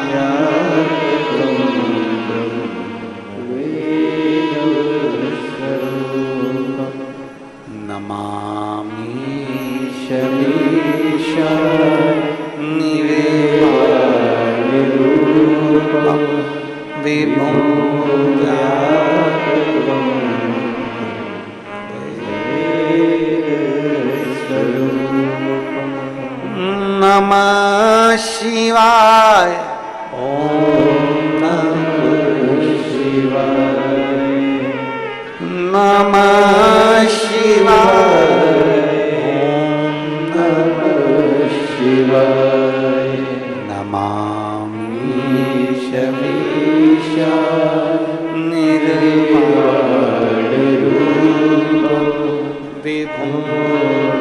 व्यापकं ब्रह्म वेदस्वरूपं नमामि शमीशा निरेवारूपं विभुं व्यापकं वेदस्वरूपं नमः शिवाय। ओम नमः शिवाय, नमः शिवाय, शिवाय। नमामि शमीशा निर्वाणरूपं विभुं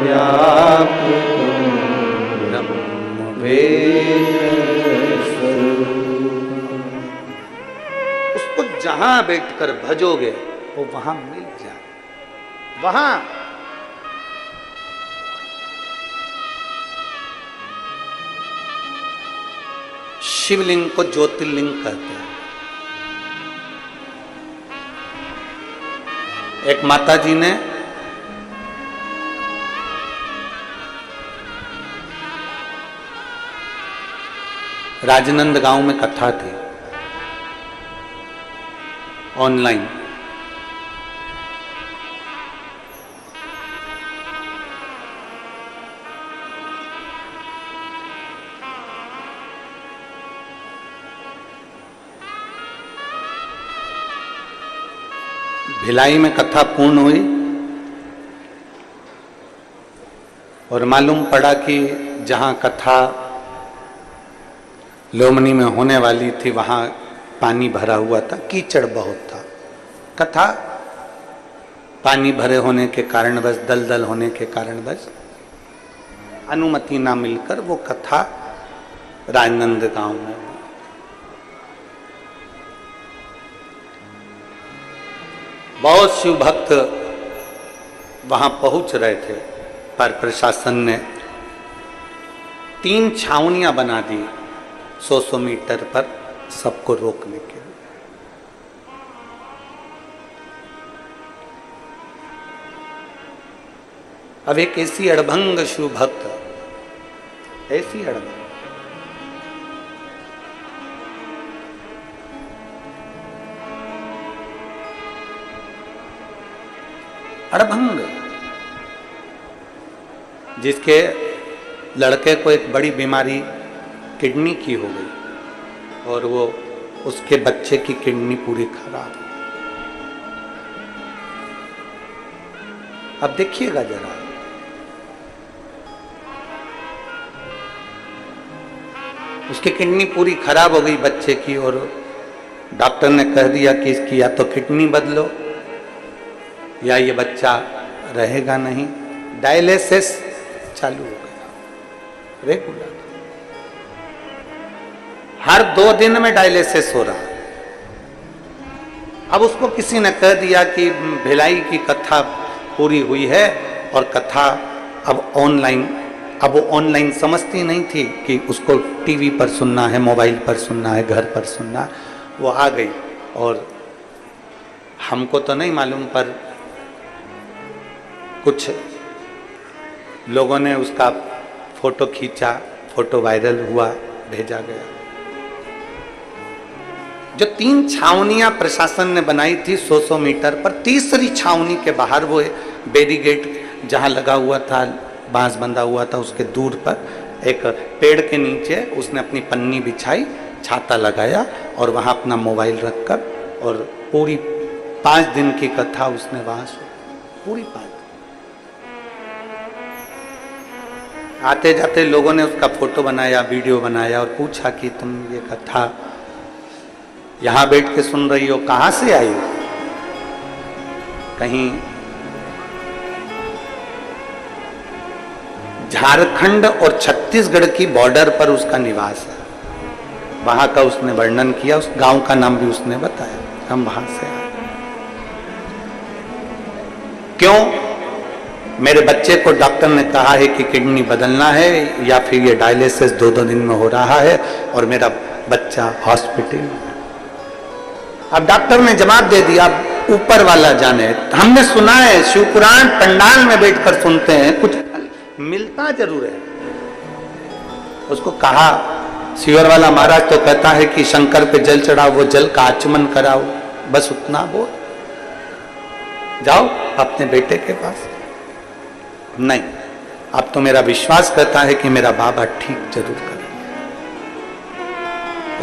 व्यापकं ब्रह्म वेदस्वरूपं। उसको जहां बैठकर भजोगे वो वहां मिल जाए, वहां। शिवलिंग को ज्योतिर्लिंग कहते हैं। एक माता जी ने राजनंद गांव में कथा थी ऑनलाइन, भिलाई में कथा पूर्ण हुई और मालूम पड़ा कि जहां कथा लोमनी में होने वाली थी वहां पानी भरा हुआ था, कीचड़ बहुत था। कथा पानी भरे होने के कारणवश, दलदल होने के कारणवश अनुमति ना मिलकर वो कथा राजनंद गांव में। बहुत शिव भक्त वहां पहुंच रहे थे, पर प्रशासन ने 3 छावनियां बना दी 100 मीटर पर सबको रोकने के लिए। अब एक ऐसी अड़भंग शिव भक्त, ऐसी अड़भंग, जिसके लड़के को एक बड़ी बीमारी किडनी की हो गई और वो उसके बच्चे की किडनी पूरी खराब। अब देखिएगा जरा, उसकी किडनी पूरी खराब हो गई बच्चे की और डॉक्टर ने कह दिया कि इसकी या तो किडनी बदलो या ये बच्चा रहेगा नहीं। डायलिसिस चालू हो गया रेगुलर, हर 2 दिन में डायलिसिस हो रहा। अब उसको किसी ने कह दिया कि भिलाई की कथा पूरी हुई है और कथा अब ऑनलाइन। अब वो ऑनलाइन समझती नहीं थी कि उसको टीवी पर सुनना है, मोबाइल पर सुनना है, घर पर सुनना। वो आ गई और हमको तो नहीं मालूम पर कुछ लोगों ने उसका फोटो खींचा, फोटो वायरल हुआ, भेजा गया। जो 3 छावनियां प्रशासन ने बनाई थी 100-100 मीटर पर, तीसरी छावनी के बाहर वो बैरिकेड जहां लगा हुआ था, बांस बंधा हुआ था, उसके दूर पर एक पेड़ के नीचे उसने अपनी पन्नी बिछाई, छाता लगाया और वहां अपना मोबाइल रखकर और पूरी 5 दिन की कथा उसने वहां सुनी, पूरी 5। आते जाते लोगों ने उसका फोटो बनाया, वीडियो बनाया और पूछा कि तुम ये कथा यहां बैठ के सुन रही हो, कहां से आई हो? कहीं झारखंड और छत्तीसगढ़ की बॉर्डर पर उसका निवास है। वहां का उसने वर्णन किया, उस गांव का नाम भी उसने बताया, हम वहां से आए। क्यों? मेरे बच्चे को डॉक्टर ने कहा है कि किडनी बदलना है या फिर ये डायलिसिस 2-2 दिन में हो रहा है और मेरा बच्चा हॉस्पिटल में। अब डॉक्टर ने जवाब दे दिया, ऊपर वाला जाने। हमने सुना है, शिवपुराण पंडाल में बैठकर सुनते हैं, कुछ मिलता जरूर है। उसको कहा शिवर वाला महाराज तो कहता है कि शंकर पे जल चढ़ाओ, वो जल का आचमन कराओ, बस उतना बोल, जाओ अपने बेटे के पास। नहीं, अब तो मेरा विश्वास करता है कि मेरा बाबा ठीक जरूर करेंगे।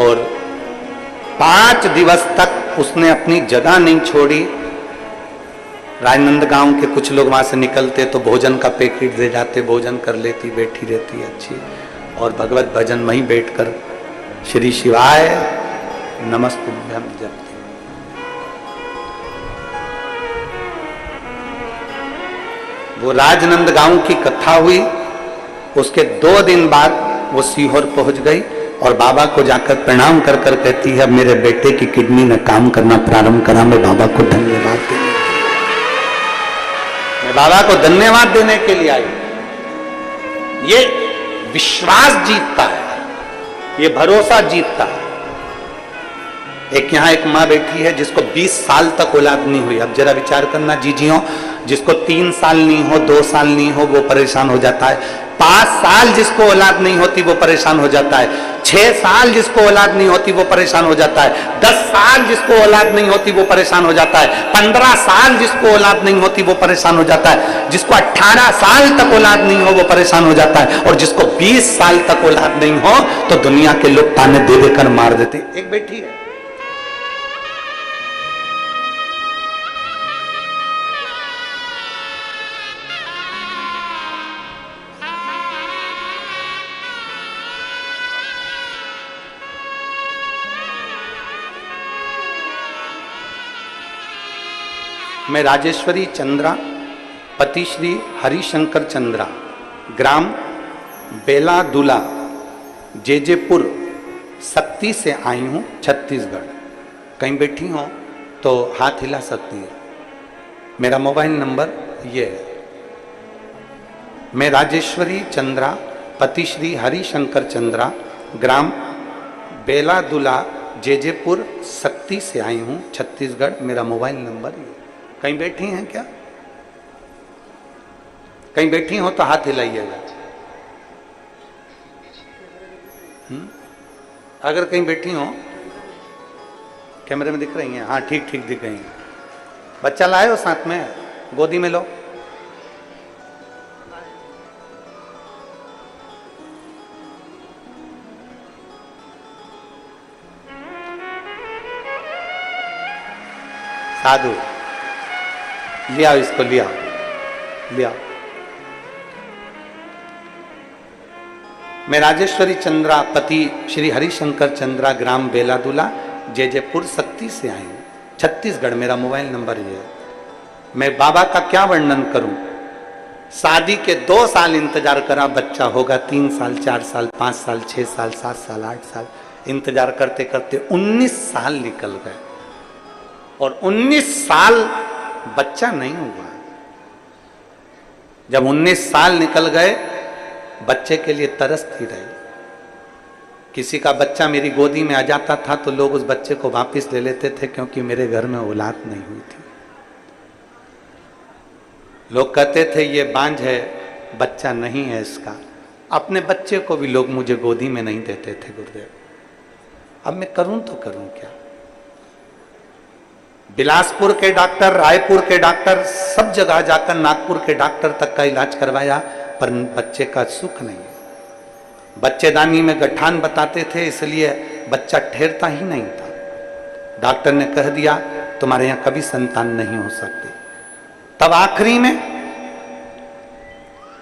और 5 दिवस तक उसने अपनी जगह नहीं छोड़ी। राजनंदगांव के कुछ लोग वहां से निकलते तो भोजन का पैकेट दे जाते, भोजन कर लेती, बैठी रहती अच्छी, और भगवत भजन वहीं बैठकर श्री शिवाय नमस्तुभ्यम जपती। वो राजनंदगांव की कथा हुई, उसके 2 दिन बाद वो सीहोर पहुंच गई और बाबा को जाकर प्रणाम कर कर कहती है, मेरे बेटे की किडनी ने काम करना प्रारंभ करा, मैं बाबा को धन्यवाद देने, मैं बाबा को धन्यवाद देने के लिए आई। ये विश्वास जीतता है, ये भरोसा जीतता है। एक यहाँ एक माँ बैठी है जिसको 20 साल तक औलाद नहीं हुई। अब जरा विचार करना जीजियों, जिसको 3 साल नहीं हो, 2 साल नहीं हो, वो परेशान हो जाता है। 5 साल जिसको औलाद नहीं होती वो परेशान हो जाता है। 6 साल जिसको औलाद नहीं होती वो परेशान हो जाता है। 10 साल जिसको औलाद नहीं होती वो परेशान हो जाता है। 15 साल जिसको औलाद नहीं होती वो परेशान हो जाता है। जिसको 18 साल तक औलाद नहीं हो वो परेशान हो जाता है। और जिसको 20 साल तक औलाद नहीं हो तो दुनिया के लोग ताने दे देकर मार देते। एक बेटी है, मैं राजेश्वरी चंद्रा, पति श्री हरिशंकर चंद्रा, ग्राम बेलादुला, जेजेपुर, सक्ती से आई हूँ, छत्तीसगढ़। कहीं बैठी हो तो हाथ हिला सकती है। मेरा मोबाइल नंबर ये है। मैं राजेश्वरी चंद्रा, पति श्री हरिशंकर चंद्रा, ग्राम बेलादुला, जेजेपुर, सक्ती से आई हूँ, छत्तीसगढ़। मेरा मोबाइल नंबर ये। कहीं बैठी हैं क्या? कहीं बैठी हो तो हाथ हिलाइएगा। अगर कहीं बैठी हो, कैमरे में दिख रही हैं? हाँ, ठीक ठीक दिख रही हैं। बच्चा लाए हो साथ में, गोदी में लो। साधु, लिया इसको, लिया लिया। मैं राजेश्वरी चंद्रा पति श्री हरिशंकर चंद्रा ग्राम बेलादुला जयपुर शक्ति से आई हूं, छत्तीसगढ़। मेरा मोबाइल नंबर ये है। मैं बाबा का क्या वर्णन करूं। शादी के 2 साल इंतजार करा, बच्चा होगा 3 साल, 4 साल, 5 साल, 6 साल, 7 साल, 8 साल, इंतजार करते करते 19 साल निकल गए और 19 साल बच्चा नहीं हुआ। जब 19 साल निकल गए, बच्चे के लिए तरसती रही। किसी का बच्चा मेरी गोदी में आ जाता था तो लोग उस बच्चे को वापस ले लेते थे, क्योंकि मेरे घर में औलाद नहीं हुई थी। लोग कहते थे ये बांझ है, बच्चा नहीं है इसका। अपने बच्चे को भी लोग मुझे गोदी में नहीं देते थे गुरुदेव। अब मैं करूं तो करूं क्या। बिलासपुर के डॉक्टर, रायपुर के डॉक्टर, सब जगह जाकर नागपुर के डॉक्टर तक का इलाज करवाया, पर बच्चे का सुख नहीं। बच्चेदानी में गठान बताते थे, इसलिए बच्चा ठहरता ही नहीं था। डॉक्टर ने कह दिया तुम्हारे यहां कभी संतान नहीं हो सकती। तब आखिरी में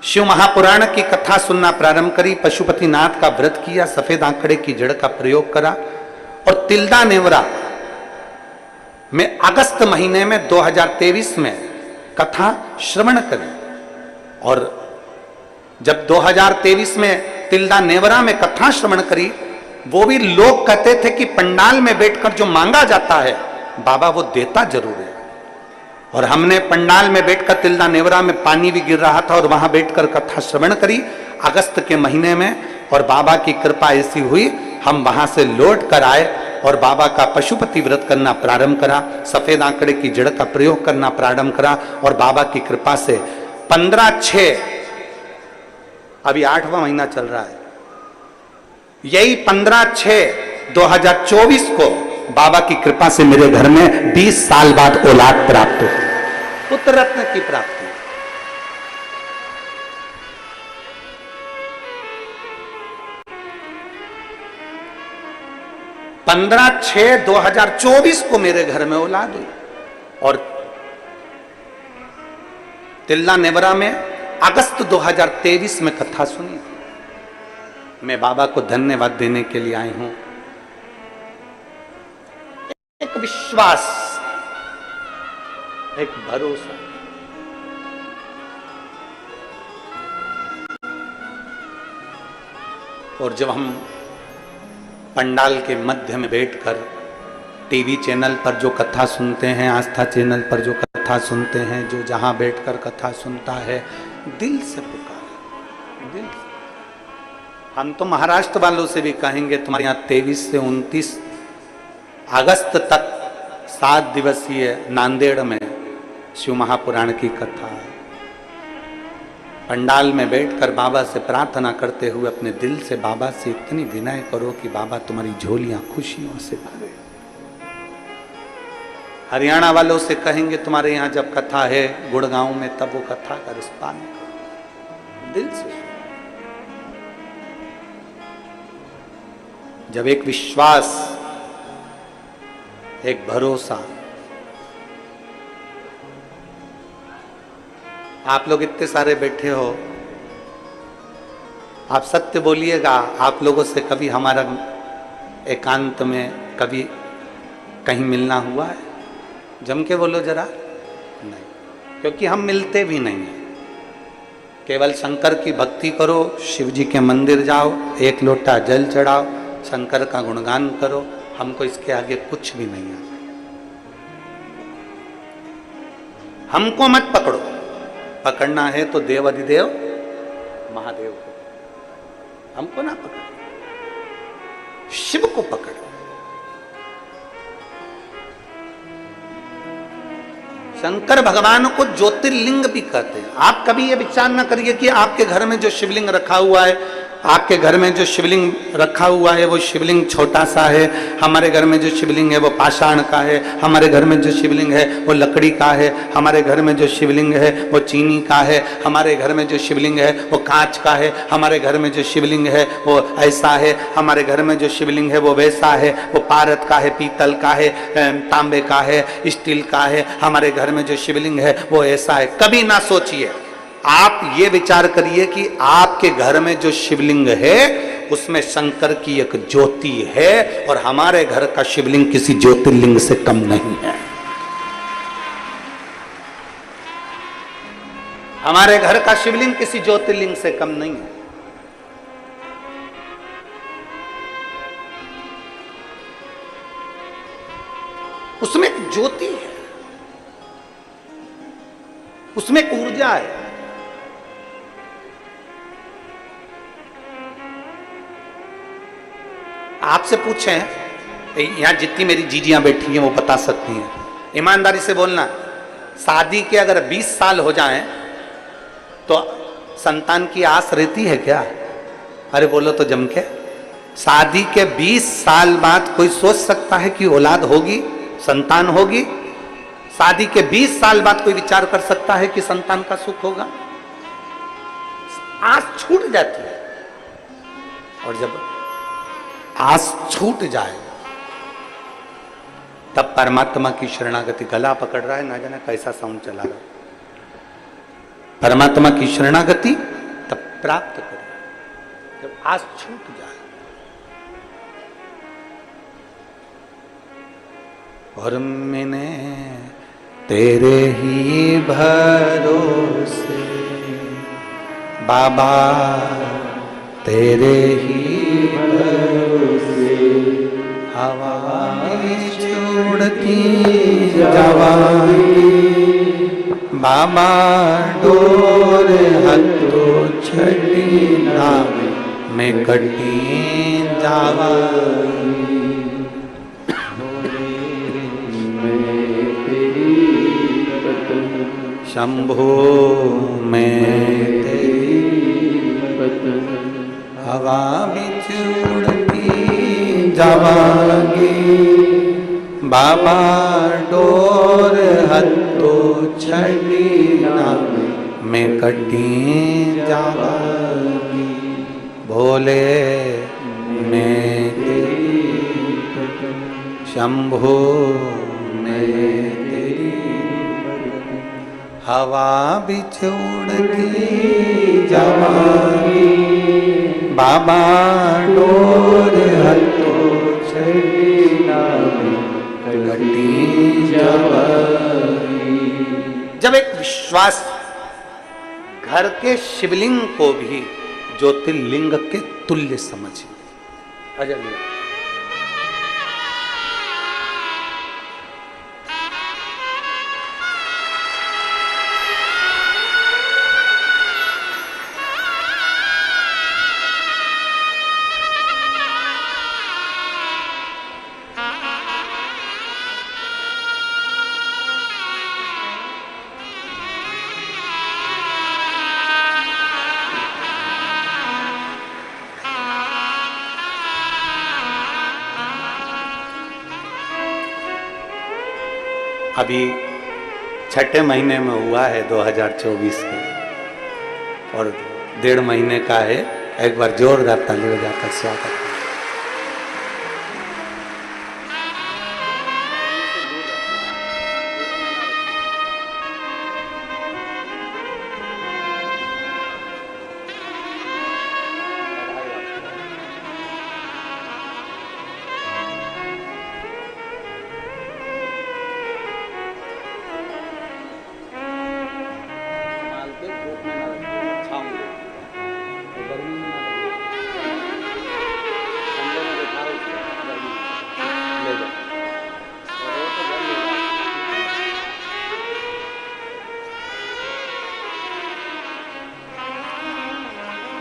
शिव महापुराण की कथा सुनना प्रारंभ करी, पशुपतिनाथ का व्रत किया, सफेद आंकड़े की जड़ का प्रयोग करा और तिल्दा नेवरा में अगस्त महीने में 2023 में कथा श्रवण करी। और जब 2023 में तिल्दा नेवरा में कथा श्रवण करी, वो भी लोग कहते थे कि पंडाल में बैठकर जो मांगा जाता है बाबा वो देता जरूर है। और हमने पंडाल में बैठकर तिल्दा नेवरा में पानी भी गिर रहा था और वहां बैठकर कथा श्रवण करी अगस्त के महीने में, और बाबा की कृपा ऐसी हुई हम वहां से लौट कर आए और बाबा का पशुपति व्रत करना प्रारंभ करा, सफेद आंकड़े की जड़ का प्रयोग करना प्रारंभ करा और बाबा की कृपा से 15/6, अभी 8वां महीना चल रहा है, यही 15/6/2024 को बाबा की कृपा से मेरे घर में 20 साल बाद औलाद प्राप्त हो, पुत्र रत्न की प्राप्ति। 15/6/2024 को मेरे घर में औलाद हुई और तिल्ला नेवरा में अगस्त 2023 में कथा सुनी। मैं बाबा को धन्यवाद देने के लिए आई हूं। एक विश्वास, एक भरोसा, और जब हम पंडाल के मध्य में बैठकर टीवी चैनल पर जो कथा सुनते हैं, आस्था चैनल पर जो कथा सुनते हैं, जो जहां बैठकर कथा सुनता है, दिल से पुकारे, दिल से। हम तो महाराष्ट्र वालों से भी कहेंगे तुम्हारे यहाँ 23 से 29 अगस्त तक 7 दिवसीय नांदेड़ में शिव महापुराण की कथा है। पंडाल में बैठकर बाबा से प्रार्थना करते हुए अपने दिल से बाबा से इतनी विनय करो कि बाबा तुम्हारी झोलियां खुशियों से भरे। हरियाणा वालों से कहेंगे तुम्हारे यहाँ जब कथा है गुड़गांव में, तब वो कथा का रिस्पान करो, दिल से। जब एक विश्वास, एक भरोसा, आप लोग इतने सारे बैठे हो, आप सत्य बोलिएगा, आप लोगों से कभी हमारा एकांत में कभी कहीं मिलना हुआ है? जम के बोलो जरा। नहीं, क्योंकि हम मिलते भी नहीं हैं। केवल शंकर की भक्ति करो, शिव जी के मंदिर जाओ, एक लोटा जल चढ़ाओ, शंकर का गुणगान करो, हमको इसके आगे कुछ भी नहीं आता। हमको मत पकड़ो, पकड़ना है तो देव अधिदेव महादेव को, हमको ना पकड़ो, शिव को पकड़ो। शंकर भगवान को ज्योतिर्लिंग भी कहते हैं। आप कभी ये विचार ना करिए कि आपके घर में जो शिवलिंग रखा हुआ है आपके घर में जो शिवलिंग रखा हुआ है वो शिवलिंग छोटा सा है, हमारे घर में जो शिवलिंग है वो पाषाण का है, हमारे घर में जो शिवलिंग है वो लकड़ी का है, हमारे घर में जो शिवलिंग है वो चीनी का है, हमारे घर में जो शिवलिंग है वो कांच का है, हमारे घर में जो शिवलिंग है वो ऐसा है, हमारे घर में जो शिवलिंग है वो वैसा है, वो पारद का है, पीतल का है, तांबे का है, स्टील का है, हमारे घर में जो शिवलिंग है वो ऐसा है। कभी ना सोचिए, आप ये विचार करिए कि आपके घर में जो शिवलिंग है उसमें शंकर की एक ज्योति है और हमारे घर का शिवलिंग किसी ज्योतिर्लिंग से कम नहीं है। हमारे घर का शिवलिंग किसी ज्योतिर्लिंग से कम नहीं है। उसमें एक ज्योति है, उसमें एक ऊर्जा है। आपसे पूछें, यहां जितनी मेरी जीजियां बैठी हैं वो बता सकती हैं, ईमानदारी से बोलना, शादी के अगर 20 साल हो जाएं तो संतान की आस रहती है क्या? अरे बोलो तो जम के। शादी के 20 साल बाद कोई सोच सकता है कि औलाद होगी, संतान होगी? शादी के 20 साल बाद कोई विचार कर सकता है कि संतान का सुख होगा? आस छूट जाती है। और जब आस छूट जाए तब परमात्मा की शरणागति, गला पकड़ रहा है, ना जाने कैसा साउंड चला रहा है, परमात्मा की शरणागति तब प्राप्त करें जब आस छूट जाए। और मैंने तेरे ही भरोसे बाबा, तेरे ही भरोसे हवा में छोड़ती जवानी, बाबा डोर हथो छड़ी नावे में कटी जावानी। शंभो मैं हवा बिच उड़ती जावांगी, बाबा डोर हथो छड़ी नावे में कटी जावांगी। भोले मैं तेरी, शंभो मैं तेरी, हवा बिच उड़ती जावांगी, बाबा डोर हथो छड़ी नावे कटी जावांगी। जब एक विश्वास घर के शिवलिंग को भी ज्योतिर्लिंग के तुल्य समझे, अजय अभी छठे महीने में हुआ है 2024 के, और 1.5 महीने का है। एक बार जोरदार ताली बजाकर स्वागत।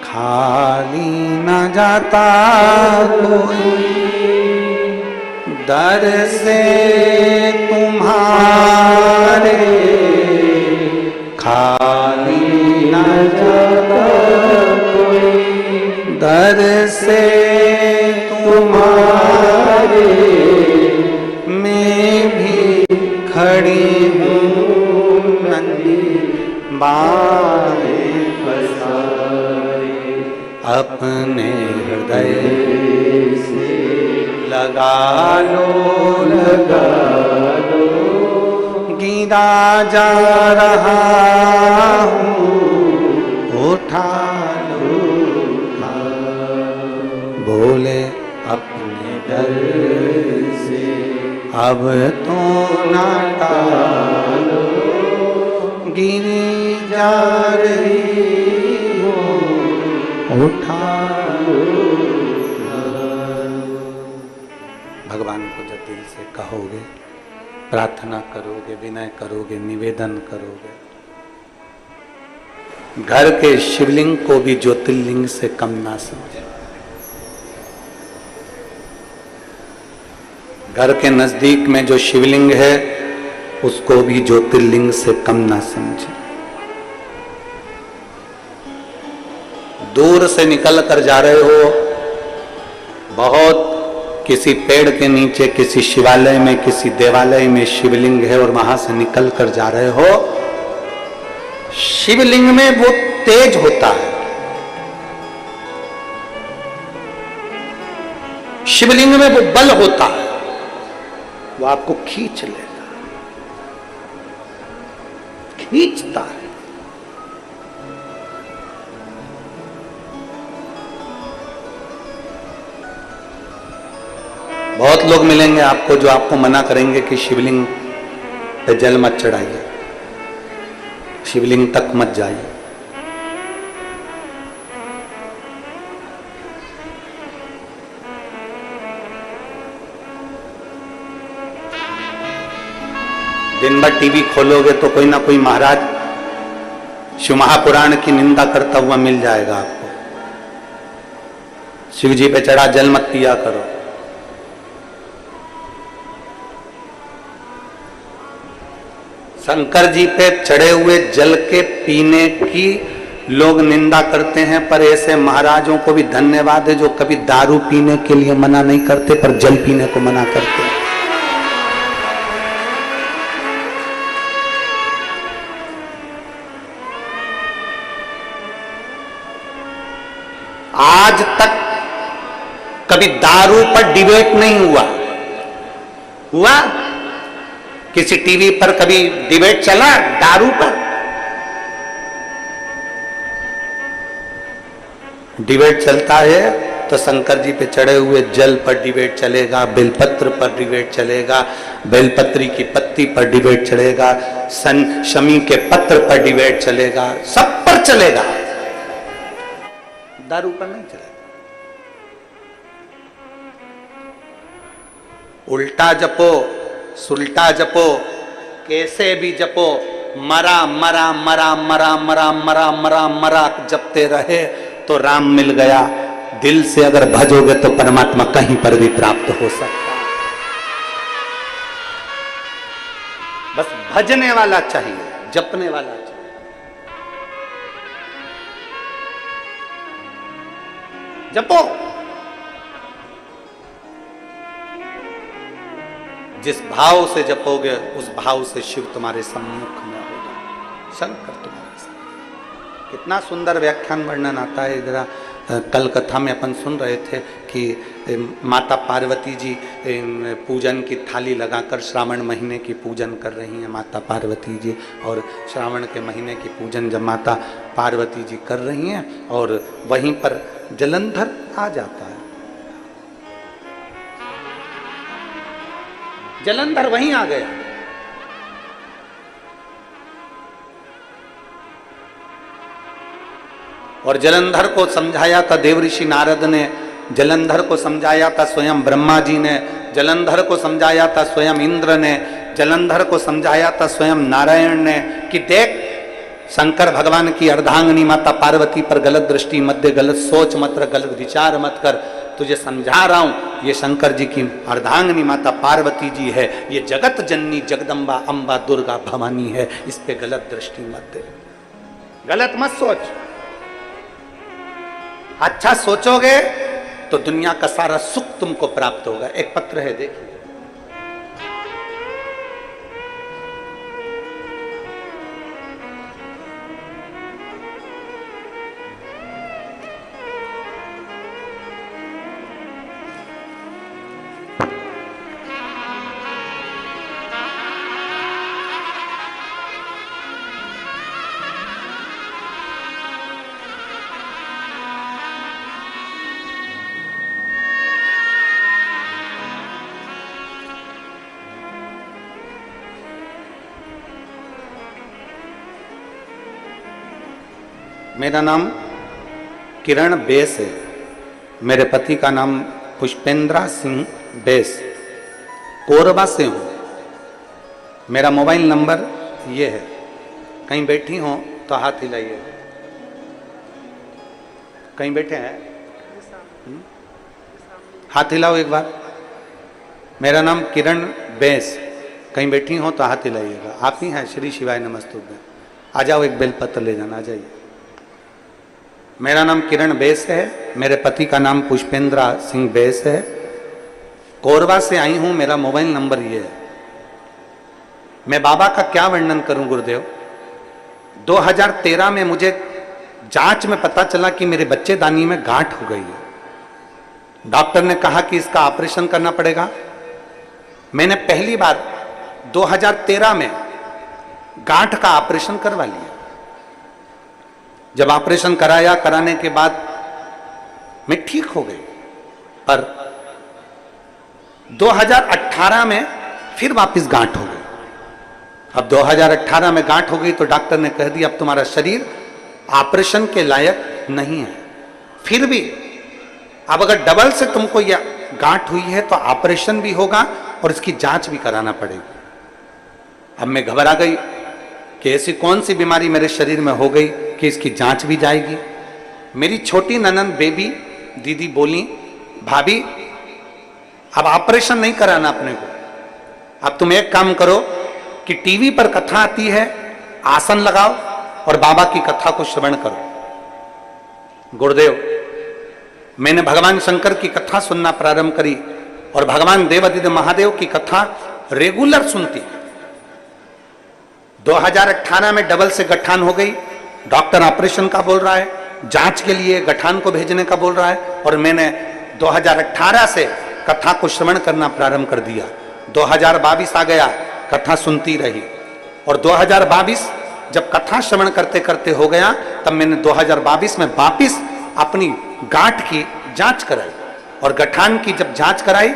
खाली न जाता कोई दर से तुम्हारे, खाली न जाता कोई घर से तुम्हारे मैं भी खड़ी हूँ नन्ही बाहें फैलाए, अपने हृदय से लगा लो गिरा जा रहा हूँ उठा लो, बोले अपने दर से अब तो ना टालो, गिरी जा रही हो उठा लो। भगवान को जब दिल से कहोगे, प्रार्थना करोगे, विनय करोगे, निवेदन करोगे, घर के शिवलिंग को भी ज्योतिर्लिंग से कम ना समझे। घर के नजदीक में जो शिवलिंग है उसको भी ज्योतिर्लिंग से कम ना समझे। दूर से निकल कर जा रहे हो, बहुत किसी पेड़ के नीचे, किसी शिवालय में, किसी देवालय में शिवलिंग है और वहां से निकल कर जा रहे हो, शिवलिंग में वो तेज होता है, शिवलिंग में वो बल होता है, वो आपको खींच लेगा, खींचता है। बहुत लोग मिलेंगे आपको जो आपको मना करेंगे कि शिवलिंग पे जल मत चढ़ाइए, शिवलिंग तक मत जाइए। दिन भर टीवी खोलोगे तो कोई ना कोई महाराज शिव महापुराण की निंदा करता हुआ मिल जाएगा आपको। शिव जी पे चढ़ा जल मत पिया करो। शंकर जी पे चढ़े हुए जल के पीने की लोग निंदा करते हैं, पर ऐसे महाराजों को भी धन्यवाद है जो कभी दारू पीने के लिए मना नहीं करते पर जल पीने को मना करते हैं। आज तक कभी दारू पर डिबेट नहीं हुआ? किसी टीवी पर कभी डिबेट चला दारू पर? डिबेट चलता है तो शंकर जी पे चढ़े हुए जल पर डिबेट चलेगा, बेलपत्र पर डिबेट चलेगा, बेलपत्री की पत्ती पर डिबेट चलेगा, शमी के पत्र पर डिबेट चलेगा, सब पर चलेगा, दारू पर नहीं चलेगा। उल्टा जपो, सुल्टा जपो, कैसे भी जपो, मरा मरा मरा मरा मरा मरा मरा मरा जपते रहे तो राम मिल गया। दिल से अगर भजोगे तो परमात्मा कहीं पर भी प्राप्त हो सकता है। बस भजने वाला चाहिए, जपने वाला चाहिए। जपो, जिस भाव से जपोगे उस भाव से शिव तुम्हारे सम्मुख में होगा, शंकर तुम्हारे साथ। कितना सुंदर व्याख्यान वर्णन आता है। इधर कल कथा में अपन सुन रहे थे कि माता पार्वती जी पूजन की थाली लगाकर श्रावण महीने की पूजन कर रही हैं माता पार्वती जी। और श्रावण के महीने की पूजन जब माता पार्वती जी कर रही हैं और वहीं पर जलंधर आ जाता है। जलंधर वहीं आ गया। और जलंधर को समझाया था देवऋषि नारद ने, जलंधर को समझाया था स्वयं ब्रह्मा जी ने, जलंधर को समझाया था स्वयं इंद्र ने, जलंधर को समझाया था स्वयं नारायण ने कि देख शंकर भगवान की अर्धांगिनी माता पार्वती पर गलत दृष्टि मत दे, गलत सोच मत कर, गलत विचार मत कर। तुझे समझा रहा हूं, ये शंकर जी की अर्धांगिनी माता पार्वती जी है, ये जगत जननी जगदम्बा अंबा दुर्गा भवानी है, इस पे गलत दृष्टि मत दे, गलत मत सोच। अच्छा सोचोगे तो दुनिया का सारा सुख तुमको प्राप्त होगा। एक पत्र है, देखिए। मेरा नाम किरण बेस है। मेरे पति का नाम पुष्पेंद्रा सिंह बेस, कोरबा से हूँ। मेरा मोबाइल नंबर ये है। कहीं बैठी हो तो हाथ हिलाइए। कहीं बैठे हैं? हाथ हिलाओ एक बार। मेरा नाम किरण बेस। कहीं बैठी हो तो हाथ हिलाइएगा। आप ही हैं? श्री शिवाय नमस्तुभ्यं। आ जाओ, एक बेलपत्र ले जाना। आ जाइए। मेरा नाम किरण बेस है। मेरे पति का नाम पुष्पेंद्रा सिंह बेस है। कोरबा से आई हूं। मेरा मोबाइल नंबर ये है। मैं बाबा का क्या वर्णन करूं गुरुदेव। 2013 में मुझे जांच में पता चला कि मेरे बच्चेदानी में गांठ हो गई है। डॉक्टर ने कहा कि इसका ऑपरेशन करना पड़ेगा। मैंने पहली बार 2013 में गांठ का ऑपरेशन करवा लिया। जब ऑपरेशन कराया, कराने के बाद मैं ठीक हो गई, पर 2018 में फिर वापस गांठ हो गई। अब 2018 में गांठ हो गई तो डॉक्टर ने कह दिया अब तुम्हारा शरीर ऑपरेशन के लायक नहीं है। फिर भी अब अगर डबल से तुमको यह गांठ हुई है तो ऑपरेशन भी होगा और इसकी जांच भी कराना पड़ेगी। अब मैं घबरा गई कि ऐसी कौन सी बीमारी मेरे शरीर में हो गई कि इसकी जांच भी जाएगी। मेरी छोटी ननंद बेबी दीदी बोली, भाभी अब ऑपरेशन नहीं कराना अपने को। अब तुम एक काम करो कि टीवी पर कथा आती है, आसन लगाओ और बाबा की कथा को श्रवण करो। गुरुदेव, मैंने भगवान शंकर की कथा सुनना प्रारंभ करी और भगवान देवादिदेव महादेव की कथा रेगुलर सुनती। 2018 में डबल से गठान हो गई। डॉक्टर ऑपरेशन का बोल रहा है, जांच के लिए गठान को भेजने का बोल रहा है, और मैंने 2018 से कथा को श्रवण करना प्रारंभ कर दिया। 2022 आ गया, कथा सुनती रही, और 2022 जब कथा श्रवण करते करते हो गया तब मैंने 2022 में वापिस अपनी गांठ की जांच कराई। और गठान की जब जांच कराई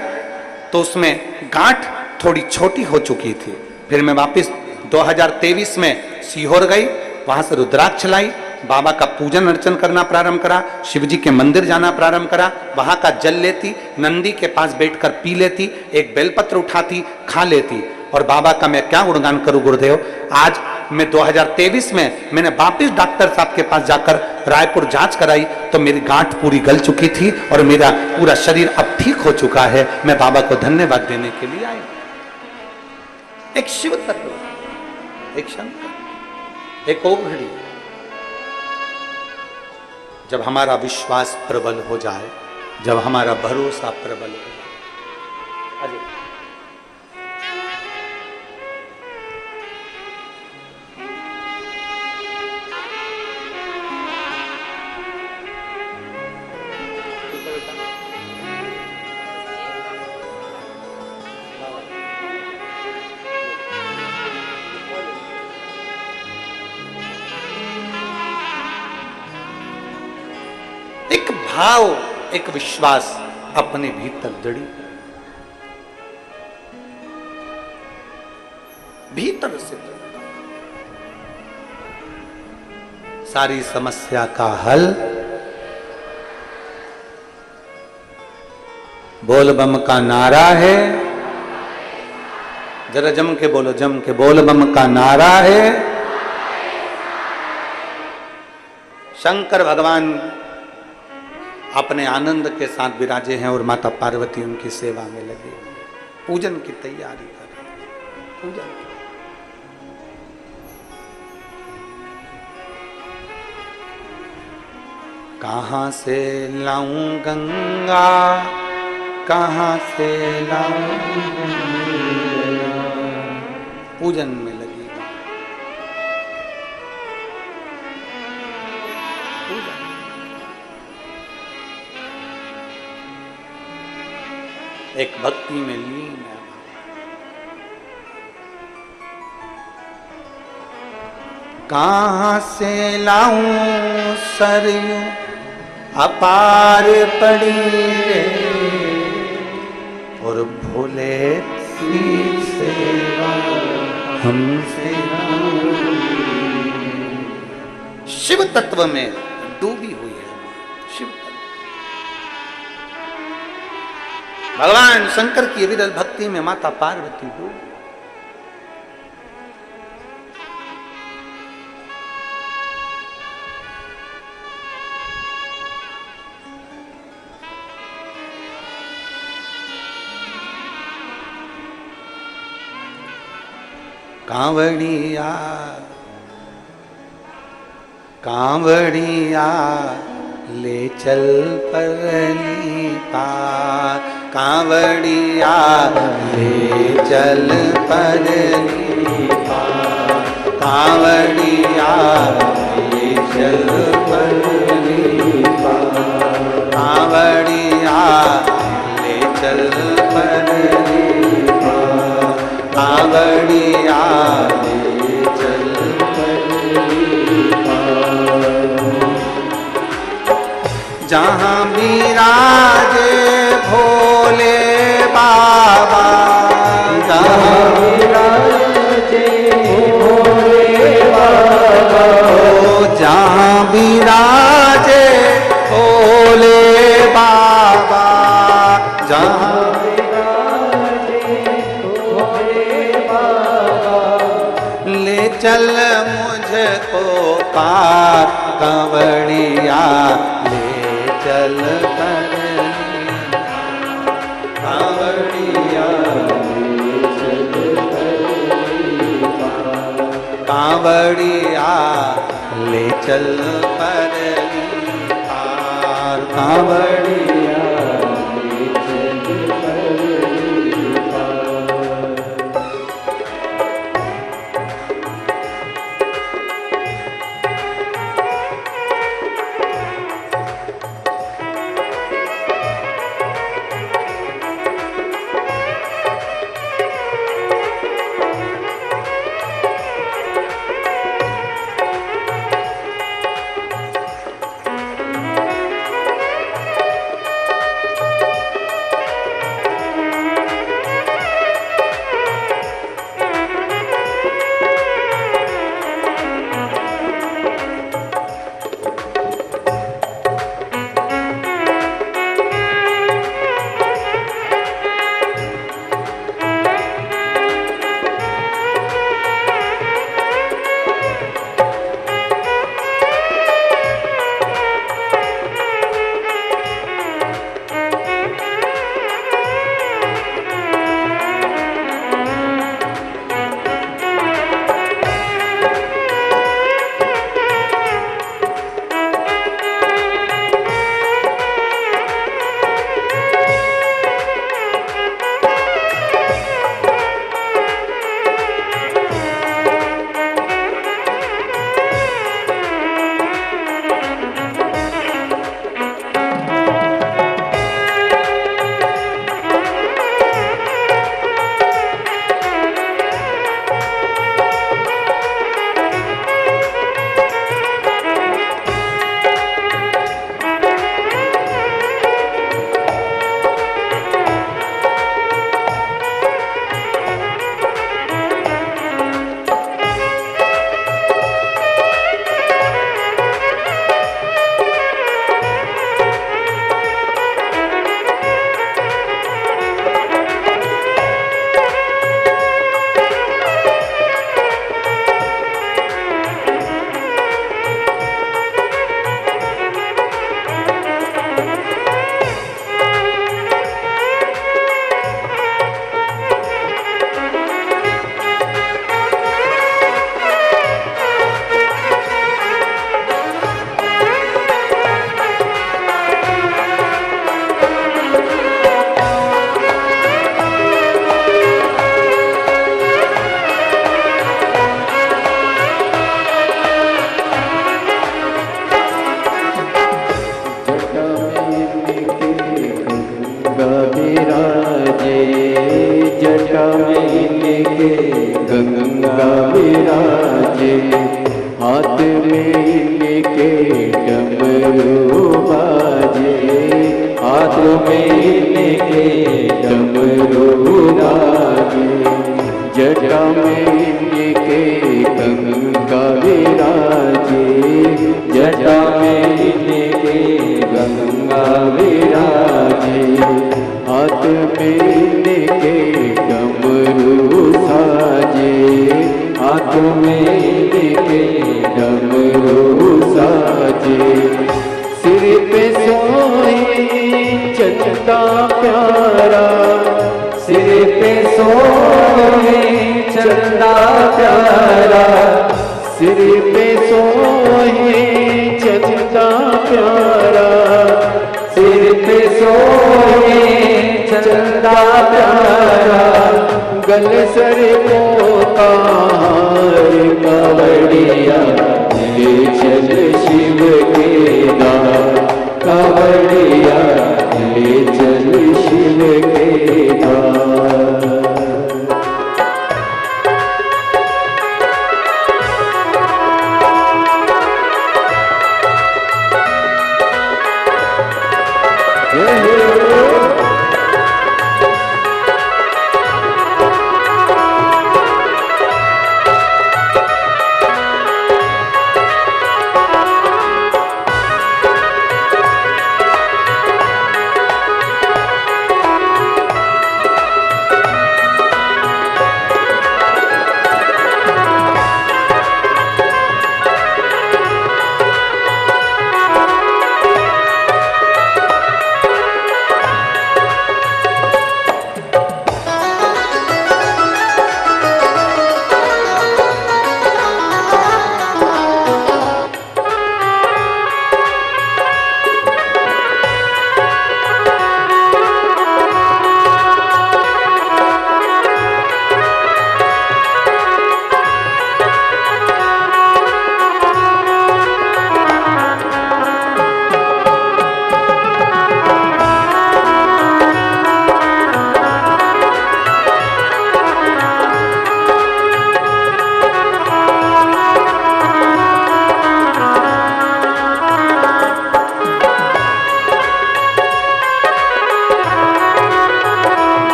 तो उसमें गांठ थोड़ी छोटी हो चुकी थी। फिर मैं वापिस 2023 में सीहोर गई, वहां से रुद्राक्ष लाई, बाबा का पूजन अर्चन करना प्रारंभ करा, शिव जी के मंदिर जाना प्रारंभ करा, वहां का जल लेती, नंदी के पास बैठकर पी लेती, एक बेलपत्र उठाती, खा लेती। और बाबा का मैं क्या गुणगान करूं गुरुदेव। आज मैं 2023 में मैंने वापिस डॉक्टर साहब के पास जाकर रायपुर जांच कराई तो मेरी गांठ पूरी गल चुकी थी और मेरा पूरा शरीर अब ठीक हो चुका है। मैं बाबा को धन्यवाद देने के लिए आई। एक शिव तत्व, एक शंकर, एक ओघड़ी। जब हमारा विश्वास प्रबल हो जाए, जब हमारा भरोसा प्रबल हो जाए। अरे एक भाव, एक विश्वास अपने भीतर दृढ़, भीतर से सारी समस्या का हल बोल बम का नारा है। जरा जम के बोलो, जम के बोल बम का नारा है। शंकर भगवान अपने आनंद के साथ विराजे हैं और माता पार्वती उनकी सेवा में लगे, पूजन की तैयारी कर रहे हैं। पूजन कहाँ से लाऊं गंगा, कहाँ से लाऊं, पूजन में लगी। एक भक्ति में लीन है। कहाँ से लाऊं सरयू अपार पड़ी रे, और भोले की सेवा हमसे शिव तत्व में डूबी हुई है। शिव तत्व भगवान शंकर की विरल भक्ति में माता पार्वती डूबी। कांवड़िया कांवड़िया ले चल परली पार, कांवड़िया ले चल परली पार, कांवड़िया ले चल परली पार, कांवड़िया ले चल परली पार, कांवड़िया ले चल परली पार। जहाँ विराजे भोले बाबा, जहाँ विराजे भोले बाबा, जहाँ विराजे भोले बाबा, जहाँ ले चल मुझको पार, कांवड़िया ले चल परली, कांवड़िया ले चल परली पार, कांवड़िया ले चल परली पार, कांवड़िया ले चल परली पार। में लेके डमरू राजे, जटा में लेके गंगा विराजे, जटा में लेके गंगा विराजे, हाथ में लेके डमरू साजे, हाथ में लेके डमरू साजे, सिर पे सोए चंदा प्यारा, सिर पे सोए चंदा प्यारा, सिर पे सोए चंदा प्यारा, सिर पे सोए चंदा प्यारा, गल सर पोता कावड़िया ले चल शिव के द्वार, कावड़िया ले चल शिव के द्वार।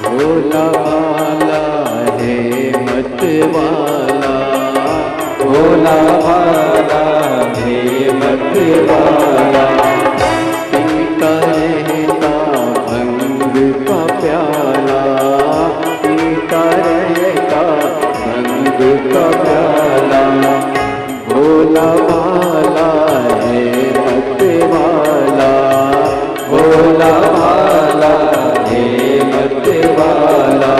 भोला वाला है मत वाला, भोला वाला है मत वाला, पीता रहता भंग का प्याला, पीता रहता भंग का प्याला, भोला वाला है मत वाला, भोला वाला है मत वाला,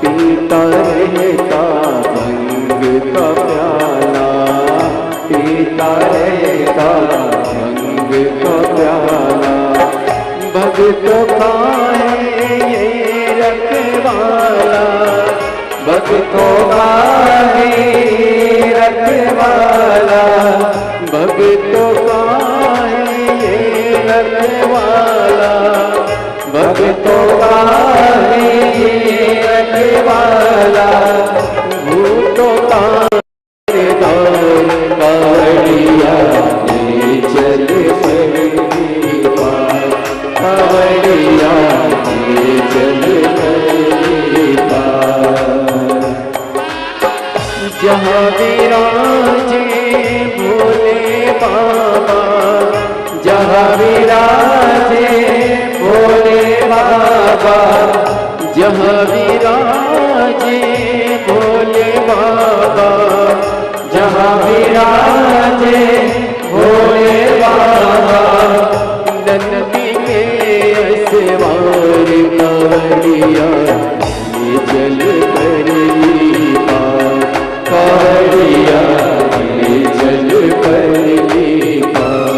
पीता रहता भंग का प्याला, पीता रहता भंग का प्याला, भक्तों का है ये रखवाला, भक्तों का है रखवाला, भक्तों का है ये रखवाला, भक्तों का है ये रखवाला, भूतों का कावड़िया ले चल पहली बार, कावड़िया ले चल पहली बार। जहाँ विराजे भोले बाबा, जहाँ विराजे भोले बाबा, जहाँ विराजे कावड़िया ले चल परली पार, कावड़िया ले चल परली पार।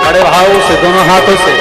बड़े भाव से दोनों हाथों से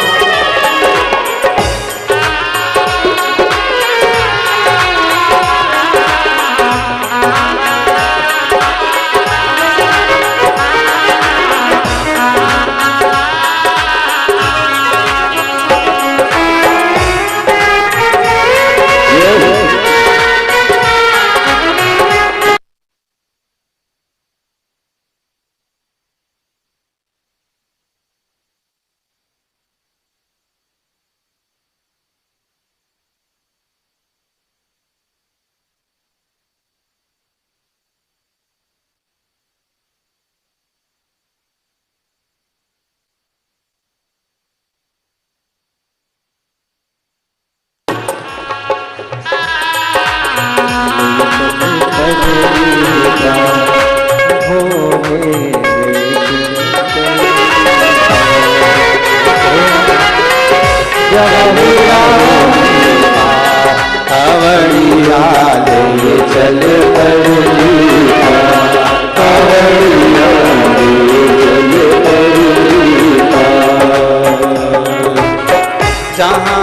कावड़िया ले चल परली पार, कावड़िया ले चल परली पार। जहाँ